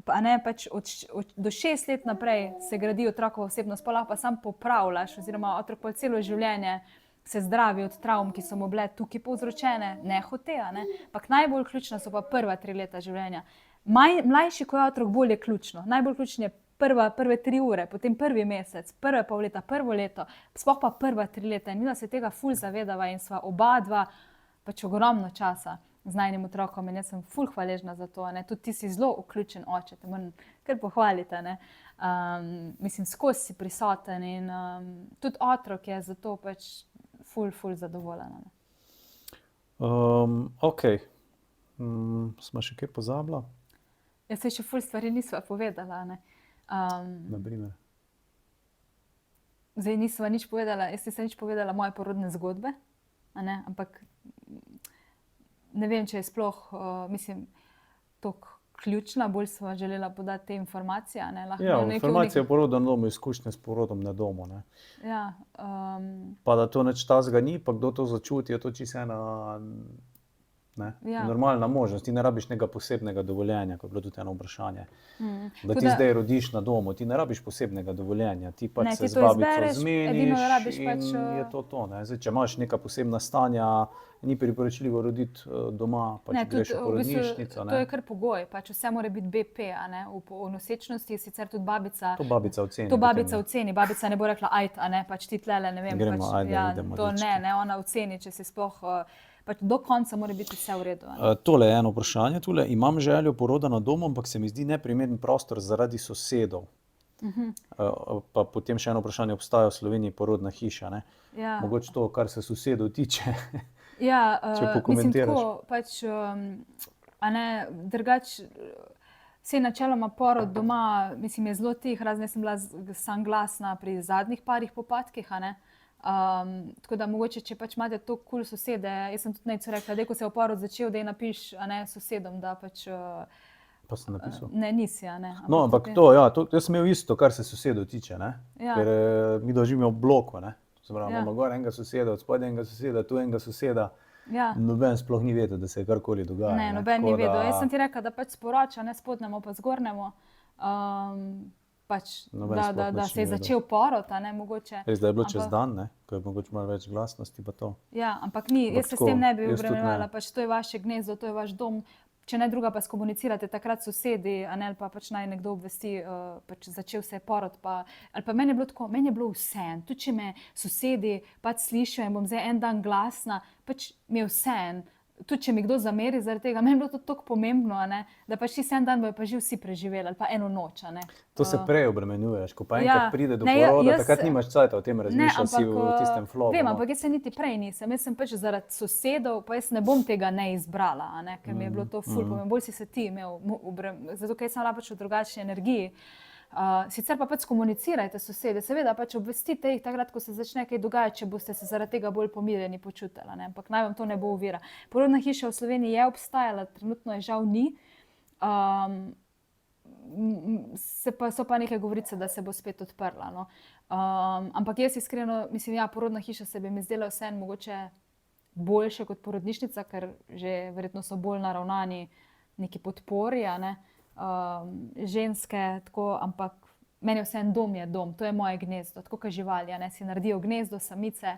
Speaker 2: do 6 let naprej se gradi otrokova osebnost, pa lahko pa sam popravljaš, oziroma otrok pa celo življenje se zdravi od travm, ki so mu bile tukaj povzročene, nehote. Ampak najbolj ključna so pa prva 3 leta življenja. Mlajši, ko je otrok, bolj je ključno. Najbolj ključno je prve 3 ure, potem prvi mesec, prve pol leta, prvo leto, sploh pa prva 3 leta. In mi da se tega ful zavedava in sva oba dva pač ogromno časa z najnim otrokom in jaz sem ful hvaležna za to. Ne. Tudi ti si zelo vključen oče, te moram kar pohvaliti. Ne. Mislim, skozi si prisoten in tudi otrok je zato pač ful zadovoljen. Ne.
Speaker 1: Ok. Smo še kaj pozabila?
Speaker 2: Jaz se še ful stvari nisva povedala. Ne.
Speaker 1: Na primer.
Speaker 2: Zdaj nisva nič povedala, jaz nisem nič povedala moje porodne zgodbe, a ne, ampak ne vem, če je sploh, mislim, toliko ključna, bolj sva želela podati te informacije, a ne. Lahko
Speaker 1: Ja,
Speaker 2: nekaj
Speaker 1: informacije o porodu na domu, izkušnje s porodom na domu, ne.
Speaker 2: Ja,
Speaker 1: Pa da to nič takega ni, pa kdo to začuti, je to čisto ena, ne,
Speaker 2: Ja.
Speaker 1: normalna možnost. Ti ne rabiš nekega posebnega dovoljenja, ko je bilo tudi eno vprašanje. Da
Speaker 2: Tako
Speaker 1: ti
Speaker 2: da-
Speaker 1: zdaj rodiš na domu, ti ne rabiš posebnega dovoljenja, ti pač
Speaker 2: Ne,
Speaker 1: se
Speaker 2: ti
Speaker 1: z
Speaker 2: to
Speaker 1: babico
Speaker 2: izbereš, edino
Speaker 1: zmeniš
Speaker 2: rabiš
Speaker 1: in
Speaker 2: pač,
Speaker 1: je to, ne. Zdaj, če imaš neka posebna stanja, ni priporočljivo roditi doma, pač
Speaker 2: Ne,
Speaker 1: greš
Speaker 2: tudi
Speaker 1: v
Speaker 2: v bistvu
Speaker 1: porodnišnico,
Speaker 2: to je
Speaker 1: ne.
Speaker 2: kar pogoj, pač vse mora biti BP, a ne, v nosečnosti, sicer tudi babica.
Speaker 1: To babica oceni.
Speaker 2: To babica
Speaker 1: potem,
Speaker 2: oceni, babica ne bo rekla, ajd, a ne, pač ti tlele, ne vem,
Speaker 1: Gremo,
Speaker 2: pač,
Speaker 1: ajde,
Speaker 2: ja,
Speaker 1: idemo,
Speaker 2: to
Speaker 1: dečki.
Speaker 2: ne, ona oceni, če si sploh, pač do konca mora biti vse v redu. A ne.
Speaker 1: Tole je eno vprašanje tule. Imam željo poroda na domu, ampak se mi zdi neprimeren prostor zaradi sosedov. Pa potem še eno vprašanje, obstaja v Sloveniji porodna hiša, ne?
Speaker 2: Ja.
Speaker 1: Mogoče to, kar se sosedov tiče.
Speaker 2: Ja,
Speaker 1: Če
Speaker 2: mislim
Speaker 1: pokomentiraš.
Speaker 2: tako, pač, a ne, drugače, saj načeloma porod doma, mislim, je zelo tih, razen jaz sem bila sam glasna pri zadnjih parih popadkih, a ne. Tako da mogoče, če pač imate to kul sosede, jaz sem tudi Nejcu rekla, daj, ko se je porod začel, daj napiš, a ne, sosedom, da pač,
Speaker 1: Pa sem napisal.
Speaker 2: ne, nisi, a ne.
Speaker 1: No, ampak
Speaker 2: potem-
Speaker 1: to, ja, to, jaz sem imel isto, kar se sosedov tiče, ne?
Speaker 2: Ja.
Speaker 1: Ker mi živimo v bloku, ne? Se pravi,
Speaker 2: Ja.
Speaker 1: imamo gor enega soseda, od spodaj enega soseda, tu enega soseda.
Speaker 2: Ja.
Speaker 1: Noben sploh ni vedel, da se je karkoli dogaja.
Speaker 2: Ne, noben ni
Speaker 1: Tako
Speaker 2: vedel.
Speaker 1: da-
Speaker 2: Jaz sem ti rekla, da pač sporoča, ne spodnjemu, pa zgornjemu. Pač,
Speaker 1: Noben
Speaker 2: da,
Speaker 1: sploh
Speaker 2: da, da
Speaker 1: nič
Speaker 2: se je
Speaker 1: ni vedel.
Speaker 2: začel porod, a ne, mogoče.
Speaker 1: Res, da je bilo čez
Speaker 2: Ampak-
Speaker 1: dan, ne? Ko je mogoče malo več glasnosti, pa to.
Speaker 2: Ja, ampak ni,
Speaker 1: Ampak
Speaker 2: jaz se s
Speaker 1: tako,
Speaker 2: tem ne bi
Speaker 1: jaz tudi
Speaker 2: obremenjevala,
Speaker 1: ne.
Speaker 2: pač to je vaše gnezdo, to je vaš dom. Če ne druga, pa skomunicirate takrat sosedi, a ne, ali pa pač naj nekdo obvesti, pač začel se je porod. Ali pa meni je bilo tako, meni je bilo vseeno, tudi če me sosedi pač slišijo in bom zdaj en dan glasna, pač mi je vseeno. Tudi če mi kdo zameri zaradi tega, meni je bilo to tako pomembno, a ne, da pač tisti en dan bojo pa že vsi preživeli, ali pa eno noč. A ne.
Speaker 1: To se prej obremenjuješ, ko pa
Speaker 2: ja.
Speaker 1: enkrat pride do
Speaker 2: Ne,
Speaker 1: poroda,
Speaker 2: jaz-
Speaker 1: takrat nimaš cajta o tem razmišljati, si v tistem flowu.
Speaker 2: Vem,
Speaker 1: no.
Speaker 2: ampak jaz se niti prej nisem. Jaz sem pač zaradi sosedov, pa jaz ne bom tega ne izbrala, a ne, ker mi je bilo to ful pomembno. Bolj si se ti imel, zato ker jaz sem bila pač v drugačni energiji. Sicer pa pač komunicirajte s sosede, seveda pač obvestite jih takrat, ko se začne kaj dogajati, če boste se zaradi tega bolj pomirjeni počutili, ne, ampak naj vam to ne bo ovira. Porodna hiša v Sloveniji je obstajala, trenutno je žal ni. So pa neke govorice, da se bo spet odprla. No. Ampak jaz iskreno mislim, ja, porodna hiša se bi mi zdela vseeno mogoče boljše kot porodnišnica, ker že verjetno so bolj naravnani neki podpori, a ne. Ženske tako, ampak meni je vseeno dom je dom, to je moje gnezdo, tako kot živali, a ne, si naredijo gnezdo, samice,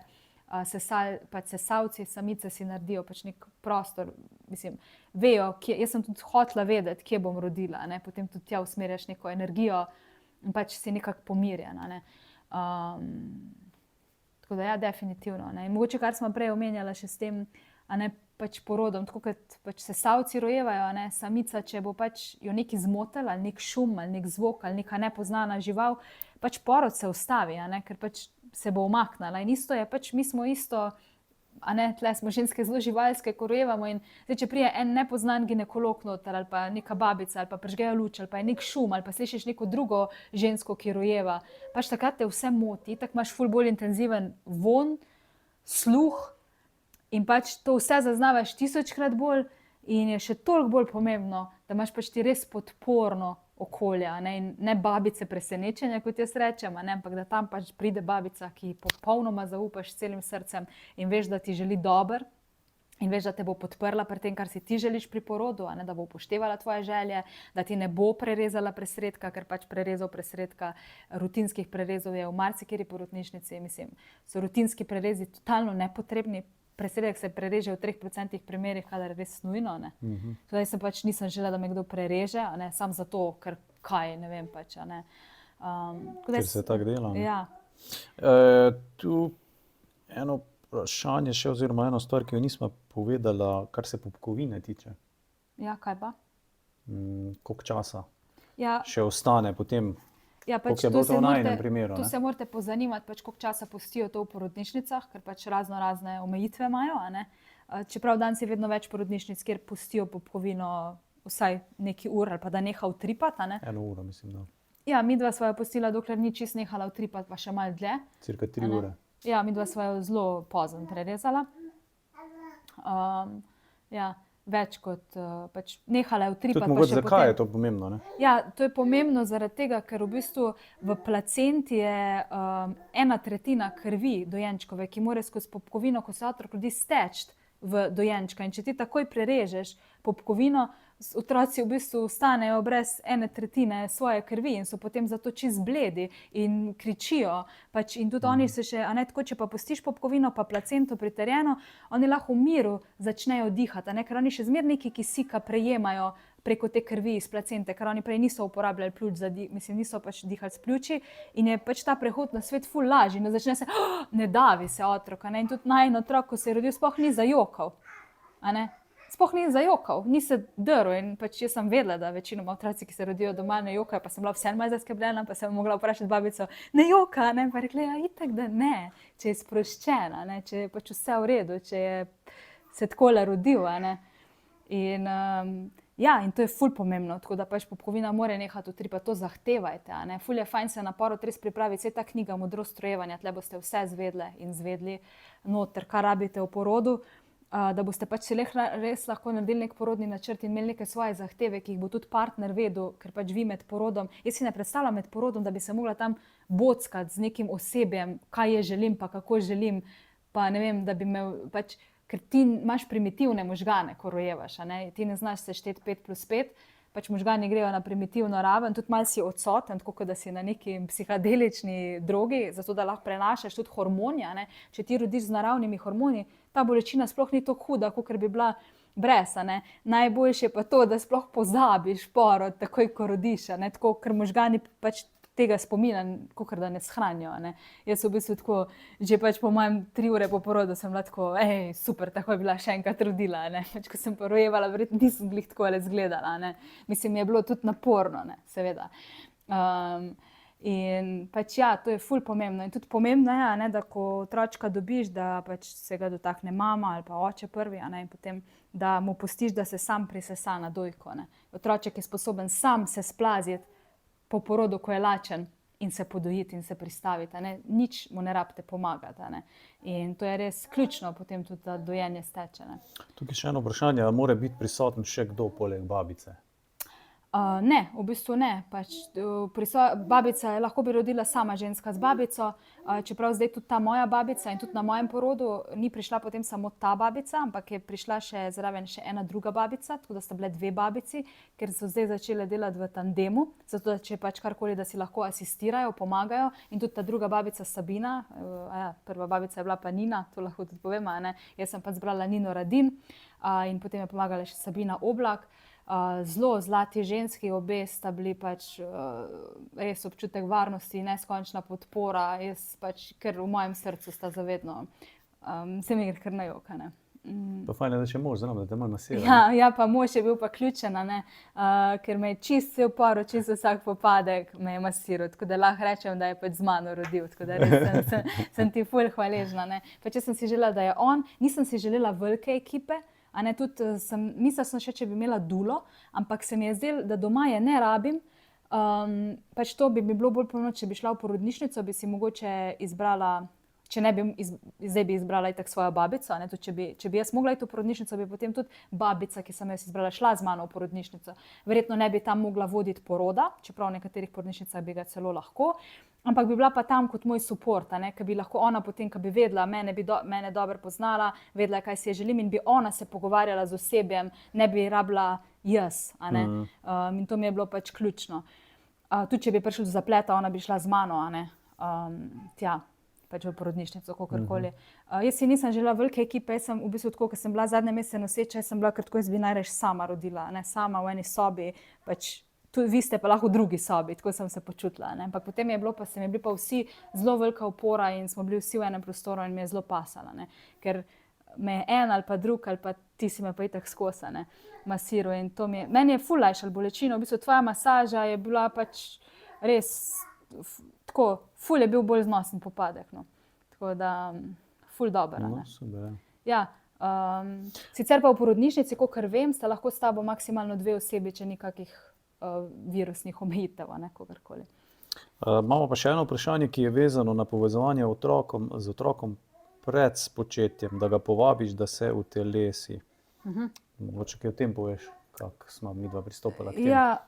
Speaker 2: pač sesalci, samice si naredijo pač nek prostor, mislim, vejo, jaz sem tudi hotela vedeti, kje bom rodila, a ne, potem tudi tja usmerjaš neko energijo in pač si nekako pomirjen, a ne. Tako da ja, definitivno, ne. In mogoče, kar smo prej omenjala še s tem, a ne, pač porodom, tako kot pač sesalci rojevajo, a ne, samica, če bo pač jo nekaj zmotil, ali nek šum, ali nek zvok, ali neka nepoznana žival, pač porod se ustavi, a ne, ker pač se bo umaknila. In isto je, pač mi smo isto, a ne, tle smo ženske zelo živalske, ko rojevamo in zdaj, če prije en nepoznan ginekolog noter, ali pa neka babica, ali pa prižgejo luč, ali pa je nek šum, ali pa slišiš neko drugo žensko, ki rojeva, pač takrat te vse moti, tako imaš ful bolj intenziven von, sluh, in pač to vse zaznavaš 1000-krat bolj in je še toliko bolj pomembno, da imaš pač ti res podporno okolje, a ne, in ne babice presenečenja, kot jaz rečem, a ne, ampak da tam pač pride babica, ki ji popolnoma zaupaš s celim srcem in veš, da ti želi dobro in veš, da te bo podprla pri tem, kar si ti želiš pri porodu, a ne, da bo upoštevala tvoje želje, da ti ne bo prerezala presredka, ker pač prerezov presredka, rutinskih prerezov je v marsikateri porodnišnici, mislim, so rutinski prerezi totalno nepotrebni. Presredek se prereže v 3% primerih, kadar je res nujno. Zdaj sem pač nisem želela, da me kdo prereže, a ne, samo zato, ker kaj, ne vem pač, a ne.
Speaker 1: Ker se tako dela, ne.
Speaker 2: Ja.
Speaker 1: Tu vprašanje še, oziroma eno stvar, ki jo nismo povedala, kar se popkovine tiče.
Speaker 2: Ja, kaj pa?
Speaker 1: Koliko časa
Speaker 2: Ja,
Speaker 1: še ostane potem,
Speaker 2: ja, pač
Speaker 1: koliko je bilo to v najinem primeru,
Speaker 2: tu
Speaker 1: ne?
Speaker 2: se morate pozanimati, pač, koliko časa pustijo to v porodnišnicah, ker pač razne omejitve imajo. A ne? Čeprav danes je vedno več porodnišnic, kjer pustijo popkovino vsaj neki ur ali pa da neha utripati. A ne?
Speaker 1: 1 uro, mislim, da.
Speaker 2: Ja, midva sva jo pustila, dokler ni čist nehala utripati, pa še malo dlje.
Speaker 1: Cirka 3
Speaker 2: A ne?
Speaker 1: ure.
Speaker 2: Ja, midva sva jo zelo pozno prerezala. Ja, več kot pač nehala je utripati.
Speaker 1: Tudi
Speaker 2: pa
Speaker 1: mogoče,
Speaker 2: še
Speaker 1: zakaj je
Speaker 2: potem.
Speaker 1: to pomembno, ne?
Speaker 2: Ja, to je pomembno zaradi tega, ker v bistvu v placenti je 1/3 krvi dojenčkove, ki mora skozi popkovino, ko se otrok rodi, steči v dojenčka. In če ti takoj prerežeš popkovino, otroci v bistvu ostanejo brez 1/3 svoje krvi in so potem zato čist bledi in kričijo. Pač, in tudi oni se še, a ne tako, če pa pustiš popkovino pa placento pritrjeno, oni lahko v miru začnejo dihati, a ne, ker oni še zmeraj nekaj kisika prejemajo preko te krvi iz placente, ker oni prej niso uporabljali pljuč za mislim, niso pač dihali s pljuči in je pač ta prehod na svet ful lažji. No, začne se, ne davi se otrok, a ne, in tudi najin otrok, ko se je rodil, sploh ni zajokal, a ne. Sploh ni zajokal, ni se drl in pač jaz sem vedela, da večinoma otroci, ki se rodijo doma, ne jokajo, pa sem bila vseeno malo zaskrbljena, pa sem mogla vprašati babico, ne joka, ne, pa je rekla, ja, itak, da ne, če je sproščena, ne, če je pač vse v redu, če je se takole rodil, a ne. In ja, in to je ful pomembno, tako da pač popkovina mora nehati utripati, to zahtevajte, a ne. Ful je fajn se na porod res pripraviti, saj ta knjiga Modrost rojevanja, tle boste vse zvedle in zvedli noter, kar rabite v porodu, da boste pač si res lahko naredili nek porodni načrt in imeli neke svoje zahteve, ki jih bo tudi partner vedel, ker pač vi med porodom, jaz si ne predstavljam med porodom, da bi se mogla tam bockati z nekim osebjem, kaj je želim pa kako želim, pa ne vem, da bi imel pač, ker ti imaš primitivne možgane, ko rojevaš, a ne, ti ne znaš sešteti 5 + 5, pač možgani grejo na primitivno raven, tudi malo si odsoten, tako kot da si na neki psihadelični drogi, zato da lahko prenašaš tudi hormoni, a ne. Če ti rodiš z naravnimi hormoni, ta bolečina sploh ni tako huda, kakor bi bila brez, a ne. Najboljše je pa to, da sploh pozabiš porod, takoj ko rodiš, a ne, tako, ker možgani pač tega spomina, kakor da ne shranijo, a ne. Jaz v bistvu tako, že pač po mojem 3 ure po porodu sem bila tako, super, tako je bila še enkrat rodila, a ne. Pač ko sem pa rojevala, verjetno nisem glih takole izgledala, a ne. Mislim, je bilo tudi naporno, ne, seveda. In pač ja, to je ful pomembno. In tudi pomembno je, a ne, da ko otročka dobiš, da pač se ga dotakne mama ali pa oče prvi, a ne, in potem, da mu pustiš, da se sam prisesa na dojko, ne. Otroček je sposoben sam se splaziti po porodu, ko je lačen, in se podojiti in se pristaviti, a ne. Nič mu ne rabite pomagati, a ne. In to je res ključno potem tudi, da dojenje steče, ne.
Speaker 1: Tukaj še eno vprašanje, ali mora biti prisoten še kdo poleg babice?
Speaker 2: Ne, v bistvu ne. Pač, babica je lahko bi rodila sama ženska z babico, čeprav zdaj tudi ta moja babica in tudi na mojem porodu ni prišla potem samo ta babica, ampak je prišla še zraven še ena druga babica, tako da sta bile 2 babici, ker so zdaj začele delati v tandemu, zato da če pač karkoli, da si lahko asistirajo, pomagajo. In tudi ta druga babica Sabina, prva babica je bila pa Nina, to lahko tudi povem, a ne. Jaz sem pač zbrala Nino Radin in potem je pomagala še Sabina Oblak. Zelo zlati ženski, obe sta bili pač res občutek varnosti, neskončna podpora, jaz pač, ker v mojem srcu sta zavedno, se mi gre kar na jok, a ne.
Speaker 1: Pa fajn je, da še mož zraven, da te malo naseva.
Speaker 2: Ja, pa mož je bil pa ključen, a ne, ker me je čist cel porod, čist vsak popadek me je masiral, tako da lahko rečem, da je pač z mano rodil, tako da res sem ti ful hvaležna, ne. Pač jaz sem si želela, da je on, nisem si želela velike ekipe, a ne, tudi mislila sem še, če bi imela dulo, ampak se mi je zdelo, da doma je ne rabim. Pač to bi mi bilo bolj pomembno, če bi šla v porodnišnico, bi si mogoče izbrala, če ne bi, zdaj bi izbrala itak svojo babico, a ne, tudi če bi jaz mogla iti v porodnišnico, bi potem tudi babica, ki sem jo izbrala, šla z mano v porodnišnico. Verjetno ne bi tam mogla voditi poroda, čeprav v nekaterih porodnišnicah bi ga celo lahko, ampak bi bila pa tam kot moj suport, a ne, ker bi lahko ona potem, ko bi vedela, mene dobro poznala, vedela, kaj si je želim in bi ona se pogovarjala z osebjem, ne bi rabila jaz, a ne. In to mi je bilo pač ključno. Tudi če bi prišlo do zapleta, ona bi šla z mano, a ne, tja, pač v porodnišnico, kakorkoli. Jaz si nisem želela velike ekipe, jaz sem v bistvu tako, ko sem bila zadnje mesece noseča, jaz sem bila kar tako, jaz bi najraje sama rodila, ne, sama v eni sobi, pač vi ste pa lahko v drugi sobi, tako sem se počutila. Ne? Ampak potem je bilo pa, se mi je bili pa vsi zelo velika opora in smo bili vsi v enem prostoru in mi je zelo pasala, ne? Ker me je en ali pa drug ali pa ti si me pa itak skosa, ne, masiral in to meni je ful lajšalo bolečino, v bistvu tvoja masaža je bila pač res tako, ful je bil bolj znosen popadek, no. Tako da ful dober, ne.
Speaker 1: No, super, ja.
Speaker 2: Ja, sicer pa v porodnišnici, kakor vem, sta lahko s tabo maksimalno 2 osebi, če ni kakih virusnih omejitev, ne, kogarkoli.
Speaker 1: Imamo pa še eno vprašanje, ki je vezano na povezovanje z otrokom pred spočetjem, da ga povabiš, da se utelesi. Mogoče kaj o tem poveš, kako smo midva pristopila k temu?
Speaker 2: Ja,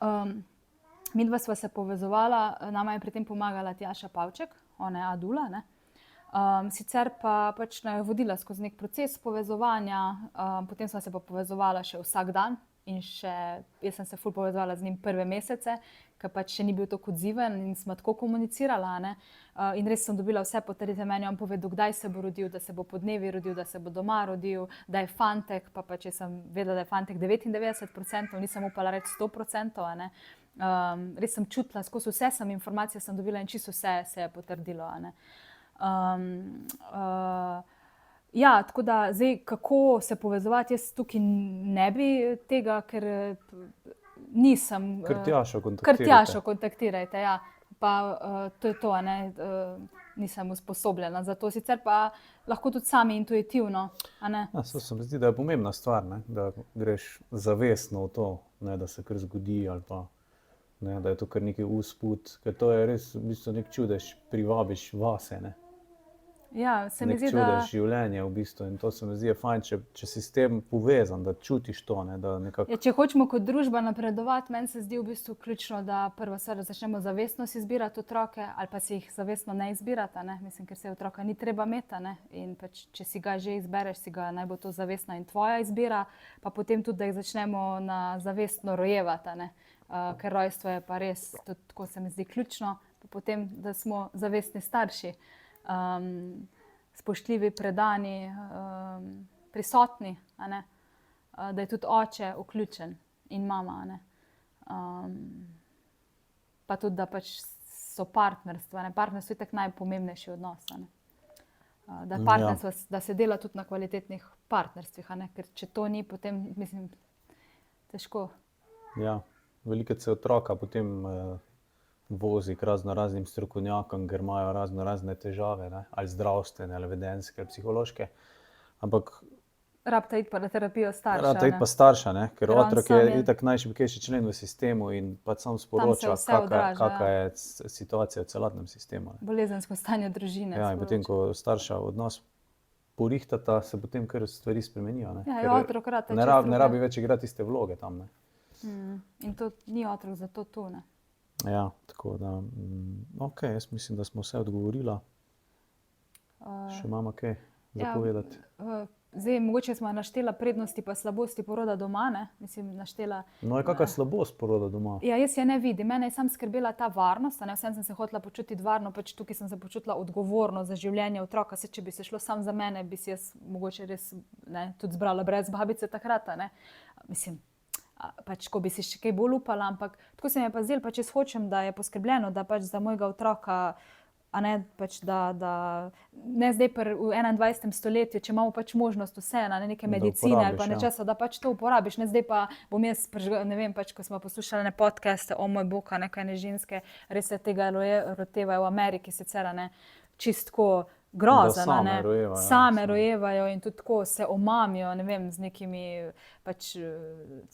Speaker 2: midva sva se povezovala, nama je pri tem pomagala Tjaša Pavček, ona je Adula, ne. Sicer pa pač naju je vodila skozi nek proces povezovanja, potem sva se pa povezovala še vsak dan in jaz sem se ful povezovala z njim prve mesece, ker pač še ni bil tako odziven in smo tako komunicirala, ne. In res sem dobila vse potrditve, meni je on povedal, kdaj se bo rodil, da se bo podnevi rodil, da se bo doma rodil, da je fantek, pa pač jaz sem vedela, da je fantek 99%, nisem upala reči 100%, ne. Res sem čutila, skozi vse informacije sem dobila in čisto vse se je potrdilo, ne. Ja, tako da zdaj, kako se povezovati, jaz tukaj ne bi tega, ker nisem...
Speaker 1: Kar Tjašo
Speaker 2: kontaktirajte, ja. Pa to je to, ne, nisem usposobljena za to, sicer pa lahko tudi sami intuitivno, a ne.
Speaker 1: Ja, se mi zdi, da je pomembna stvar, ne, da greš zavestno v to, ne, da se kar zgodi ali pa, ne, da je to kar neki usput, ker to je res v bistvu nek čudež, privabiš vase, ne.
Speaker 2: Ja, se mi zdi,
Speaker 1: nek čudež življenja v bistvu in to se mi zdi je fajn, če si s tem povezan, da čutiš to, ne, da nekako...
Speaker 2: Ja, če hočemo kot družba napredovati, meni se zdi v bistvu ključno, da prva stvar, da začnemo zavestno si izbirati otroke ali pa si jih zavestno ne izbirati, ne, mislim, ker se otroka ni treba imeti, ne, in pač, če si ga že izbereš, si ga naj bo to zavestna in tvoja izbira, pa potem tudi, da jih začnemo na zavestno rojevati, ne, ker rojstvo je pa res, tudi tako se mi zdi ključno, pa potem, da smo zavestni starši. Spoštljivi, predani, prisotni, a ne, da je tudi oče vključen in mama, a ne. Pa tudi, da pač so partnerstva, ne, partnerstvo je itak najpomembnejši odnos, a ne. Da partnerstvo, da se dela tudi na kvalitetnih partnerstvih, a ne, ker če to ni, potem, mislim, težko.
Speaker 1: Ja, velikokrat se otroka potem vozi k raznoraznim strokovnjakom, ker imajo raznorazne težave, ne, ali zdravstvene, ali vedenjske, ali psihološke, ampak
Speaker 2: rabita iti pa na terapijo starša,
Speaker 1: rabita iti pa starša, ne, ker otrok je itak najšibkejši člen v sistemu in pač sam sporoča, kakšna je situacija v celotnem sistemu, ne.
Speaker 2: Bolezensko stanje družine.
Speaker 1: Ja, in potem, ko starša odnos porihtata, se potem kar stvari spremenijo, ne.
Speaker 2: Ja, otrok rata čisto drugače.
Speaker 1: Ne rabi več igrati iste vloge tam, ne.
Speaker 2: In to ni otrok zato tu, ne.
Speaker 1: Ja, tako da, okej, jaz mislim, da smo vse odgovorila. Še imamo kaj za povedati?
Speaker 2: Zdaj, mogoče smo naštela prednosti pa slabosti poroda doma, ne, mislim, naštela...
Speaker 1: No, je kakšna slabost poroda doma?
Speaker 2: Ja, jaz je ne vidim, mene je samo skrbela ta varnost, a ne, vseeno sem se hotela počutiti varno, pač tukaj sem se počutila odgovorno za življenje otroka, saj če bi se šlo samo za mene, bi si jaz mogoče res, ne, tudi zbrala brez babice takrat, a ne, mislim, pač, ko bi si še kaj bolj upala, ampak tako se mi je pa zdelo, pač jaz hočem, da je poskrbljeno, da pač za mojega otroka, a ne, pač da ne zdaj v 21. stoletju, če imamo pač možnost vse, na neke medicine ali pa nečesa, da pač to uporabiš, ne zdaj pa bom jaz, ne vem, pač, ko smo poslušali podcaste, o moj bog, nekaj ne ženske, res se tega rotevajo v Ameriki sicer, ne, čistko grozen, ne, same rojevajo in tudi tako se omamijo, ne vem, z nekimi, pač,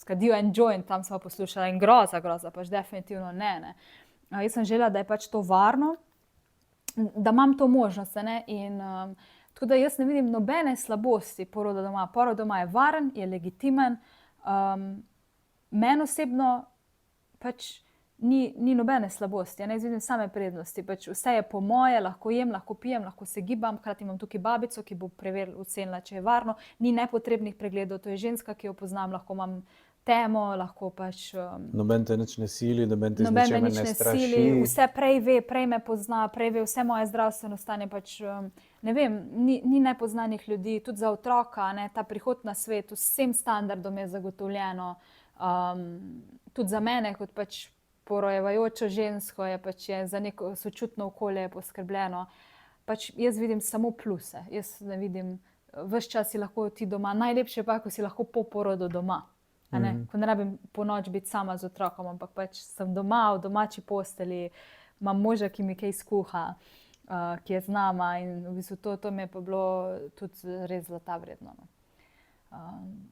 Speaker 2: skadijo en joint, tam smo poslušali in groza, pač definitivno ne. Jaz sem želela, da je pač to varno, da imam to možnost, ne, in tako da jaz ne vidim nobene slabosti poroda doma. Porod doma je varen, je legitimen, meni osebno pač ni nobene slabosti, jaz vidim same prednosti, pač vse je po moje, lahko jem, lahko pijem, lahko se gibam, hkrati imam tukaj babico, ki bo ocenila, če je varno, ni nepotrebnih pregledov, to je ženska, ki jo poznam, lahko imam temo, lahko pač...
Speaker 1: Noben te nič ne sili, noben te z ničemer ne straši.
Speaker 2: Vse prej ve, prej me pozna, prej ve vse moje zdravstveno stanje, pač ne vem, ni nepoznanih ljudi, tudi za otroka, ne, ta prihod na svet, vsem standardom je zagotovljeno, tudi za mene, kot pač porojevajočo žensko, je za neko sočutno okolje poskrbljeno. Jaz vidim samo pluse. Jaz ne vidim, ves čas si lahko ti doma. Najlepše pa, ko si lahko po porodu doma. Ko ne rabim po noč biti sama z otrokom, ampak sem doma, v domači posteli, imam moža, ki mi kaj skuha, ki je z nama, in v bistvu to mi je pa bilo tudi res zlata vredno.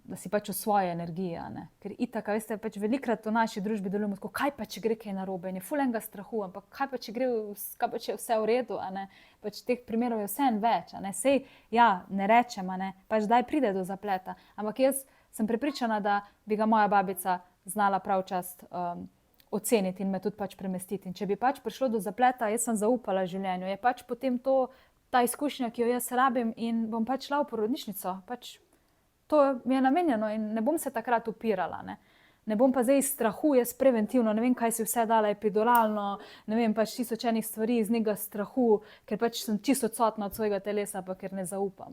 Speaker 2: Da si v svoji energiji. Ker itak, veste, velikokrat v naši družbi delujemo tako, kaj pa če gre kaj narobe, in je ful enega strahu, ampak kaj pa če je vse v redu, teh primerov je vseeno več, Sej, ja, ne rečem, daj pride do zapleta, ampak jaz sem prepričana, da bi ga moja babica znala pravčas oceniti in me tudi premestiti. In če bi prišlo do zapleta, jaz sem zaupala življenju, je potem to ta izkušnja, ki jo jaz rabim, in bom šla v porodnišnico. To mi je namenjeno in ne bom se takrat upirala. Ne bom pa zdaj iz strahu, jaz preventivno, ne vem, kaj si vse dala epiduralno, ne vem, tisoč enih stvari iz njega strahu, ker sem čisto odsotna od svojega telesa, pa ker ne zaupam.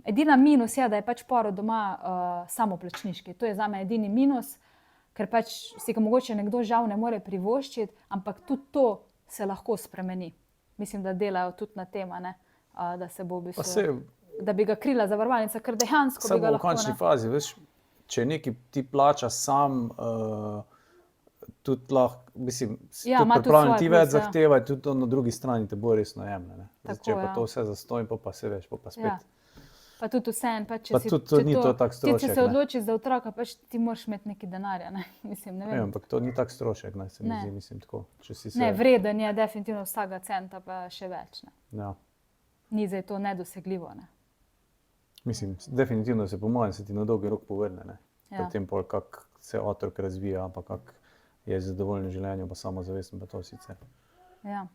Speaker 2: Edina minus je, da je porod doma samoplačniški. To je zame edini minus, ker si ga mogoče nekdo žal ne more privoščiti, ampak tudi to se lahko spremeni. Mislim, da delajo tudi na tem, da se bo v bistvu... Da bi ga krila zavarovalnica, ker dejansko bi ga lahko...
Speaker 1: V končni fazi, veš, če neki ti plača sam, tudi lahko, mislim, tudi pripravljen ti več zahteva, tudi na drugi strani te bo resno jemlje. Če pa to vse zastojim, pa se veš, pa spet.
Speaker 2: Pa tudi vseeno,
Speaker 1: pa tudi ni to tak strošek.
Speaker 2: Ti se odločiš za otroka, ti moraš imeti nekaj denarja, mislim, ne vem.
Speaker 1: Ampak to ni tak strošek, se mi zdi, mislim, tako.
Speaker 2: Ne, vreden je definitivno vsega centa, pa še več.
Speaker 1: Ja.
Speaker 2: Ni zdaj to nedosegljivo,
Speaker 1: Mislim, definitivno se po mojem se ti na dolgi rok povrne, Potem pol, kako se otrok razvija, pa kako je zadovoljen v življenju, pa samozavesten, pa to sicer.
Speaker 2: Ja.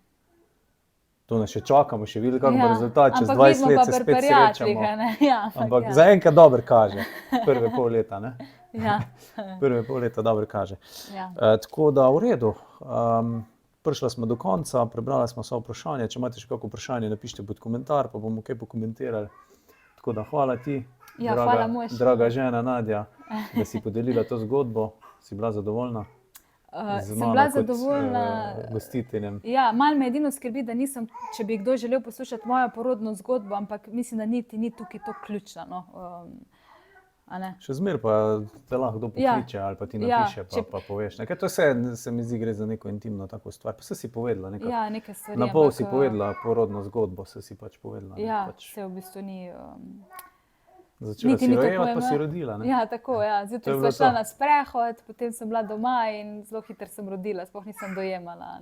Speaker 1: To nas še čakamo, še videli, kako bo rezultat, čez 20 let se spet srečamo. Ampak zaenkrat dobro kaže, prve pol leta, Prve pol leta dobro kaže. Tako da v redu, prišla smo do konca, prebrala smo vsa vprašanja, če imate še kako vprašanje, napišite pod komentar, pa bomo kaj pokomentirali. Tako da hvala ti, draga žena Nadja, da si podelila to zgodbo. Si bila zadovoljna?
Speaker 2: Sem bila zadovoljna.
Speaker 1: Gostiteljem.
Speaker 2: Ja, malo me edino skrbi, da nisem, če bi kdo želel poslušati mojo porodno zgodbo, ampak mislim, da ni tukaj to ključno.
Speaker 1: Še zmer pa te lahko kdo pokliče ali pa ti napiše, pa poveš. Ker to vse se mi zdi gre za neko intimno tako stvar. Pa si povedala nekaj.
Speaker 2: Ja, nekaj stvari.
Speaker 1: Na pol si povedala porodno zgodbo, si povedala.
Speaker 2: Ja, se v bistvu ni...
Speaker 1: Začela si rojevati, pa si rodila.
Speaker 2: Ja, tako, ja. Zjutraj sem šla na sprehod, potem sem bila doma in zelo hitro sem rodila, sploh nisem dojemala.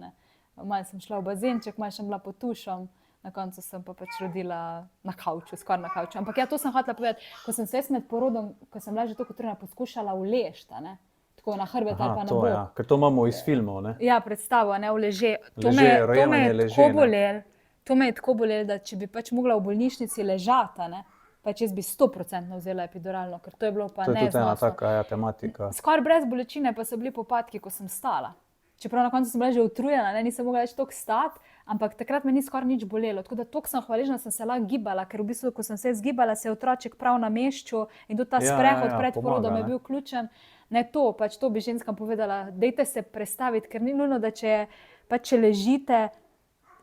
Speaker 2: Malo sem šla v bazenček, malo sem bila pod tušom. Na koncu sem pa rodila na kavču, skoraj na kavču. Ampak ja, to sem hotela povedati, ko sem se med porodom, ko sem bila že toliko utrujena, poskušala uležti, tako na hrbet ali pa na bok.
Speaker 1: Ja, ker to imamo iz filmov,
Speaker 2: Ja, predstavo, uleže. To me je tako bolelo, da če bi mogla v bolnišnici ležati, jaz bi 100% vzela epiduralno, ker to je bilo pa neznosno.
Speaker 1: To je tudi ena taka tematika.
Speaker 2: Skoraj brez bolečine pa so bili popadki, ko sem stala. Čeprav na koncu sem bila že utrujena, nisem mogla več toliko stati, ampak takrat me ni skoraj nič bolelo. Tako da toliko sem hvaležna, da sem se lahko gibala, ker v bistvu, ko sem se zgibala, se je otroček prav nameščal in tudi ta sprehod pred porodom je bil ključen. To bi ženskam povedala, dajte se prestaviti, ker ni nujno, da če ležite,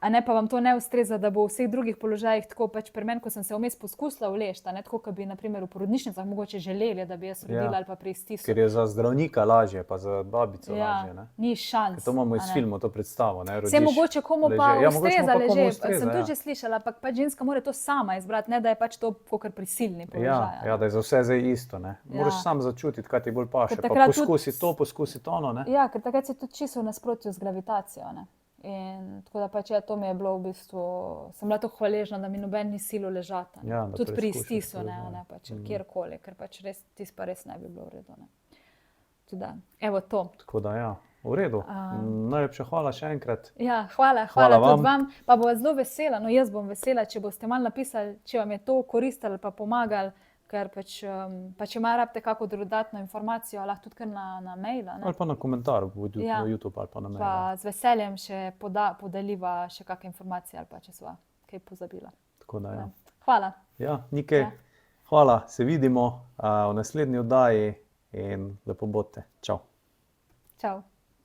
Speaker 2: pa vam to ne ustreza, da bo v vseh drugih položajih tako. Pri meni, ko sem se vmes poskusila uležti, tako kot bi na primer v porodnišnicah mogoče želeli, da bi jaz rodila ali pa pri stisku.
Speaker 1: Ker je za zdravnika lažje, pa za babico lažje.
Speaker 2: Ni šans.
Speaker 1: To imamo iz filmov, to predstavo.
Speaker 2: Vse mogoče komu pa ustreza leže. Sem tudi že slišala, ampak ženska mora to sama izbrati, ne da je to kakor prisilni položaj.
Speaker 1: Ja, da je za vse zdaj isto. Moraš sam začutiti, kaj ti bolj paše. Pa poskusi to, poskusi to.
Speaker 2: Ja, ker takrat si tudi čisto v nasprotju z gravitacijo. In tako da to mi je bilo v bistvu, sem bila tako hvaležna, da mi noben ni silo ležati. Tudi pri stisu, kjerkoli, ker res tis pa res ne bi bilo v redu. Tudi, evo to.
Speaker 1: Tako da ja, v redu. Najlepša hvala še enkrat.
Speaker 2: Ja, hvala tudi vam. Pa bo zelo vesela, jaz bom vesela, če boste malo napisali, če vam je to koristilo pa pomagali. Ker če ima rabite kako dodatno informacijo, lahko tudi kar na mail.
Speaker 1: Ali pa na komentar v YouTube ali pa na mail.
Speaker 2: Pa z veseljem še podeliva še kakšne informacije ali pa če sva kaj pozabila.
Speaker 1: Tako da ja.
Speaker 2: Hvala.
Speaker 1: Ja, nikaj. Hvala, se vidimo v naslednji oddaji in lepo bodite. Čau.
Speaker 2: Čau.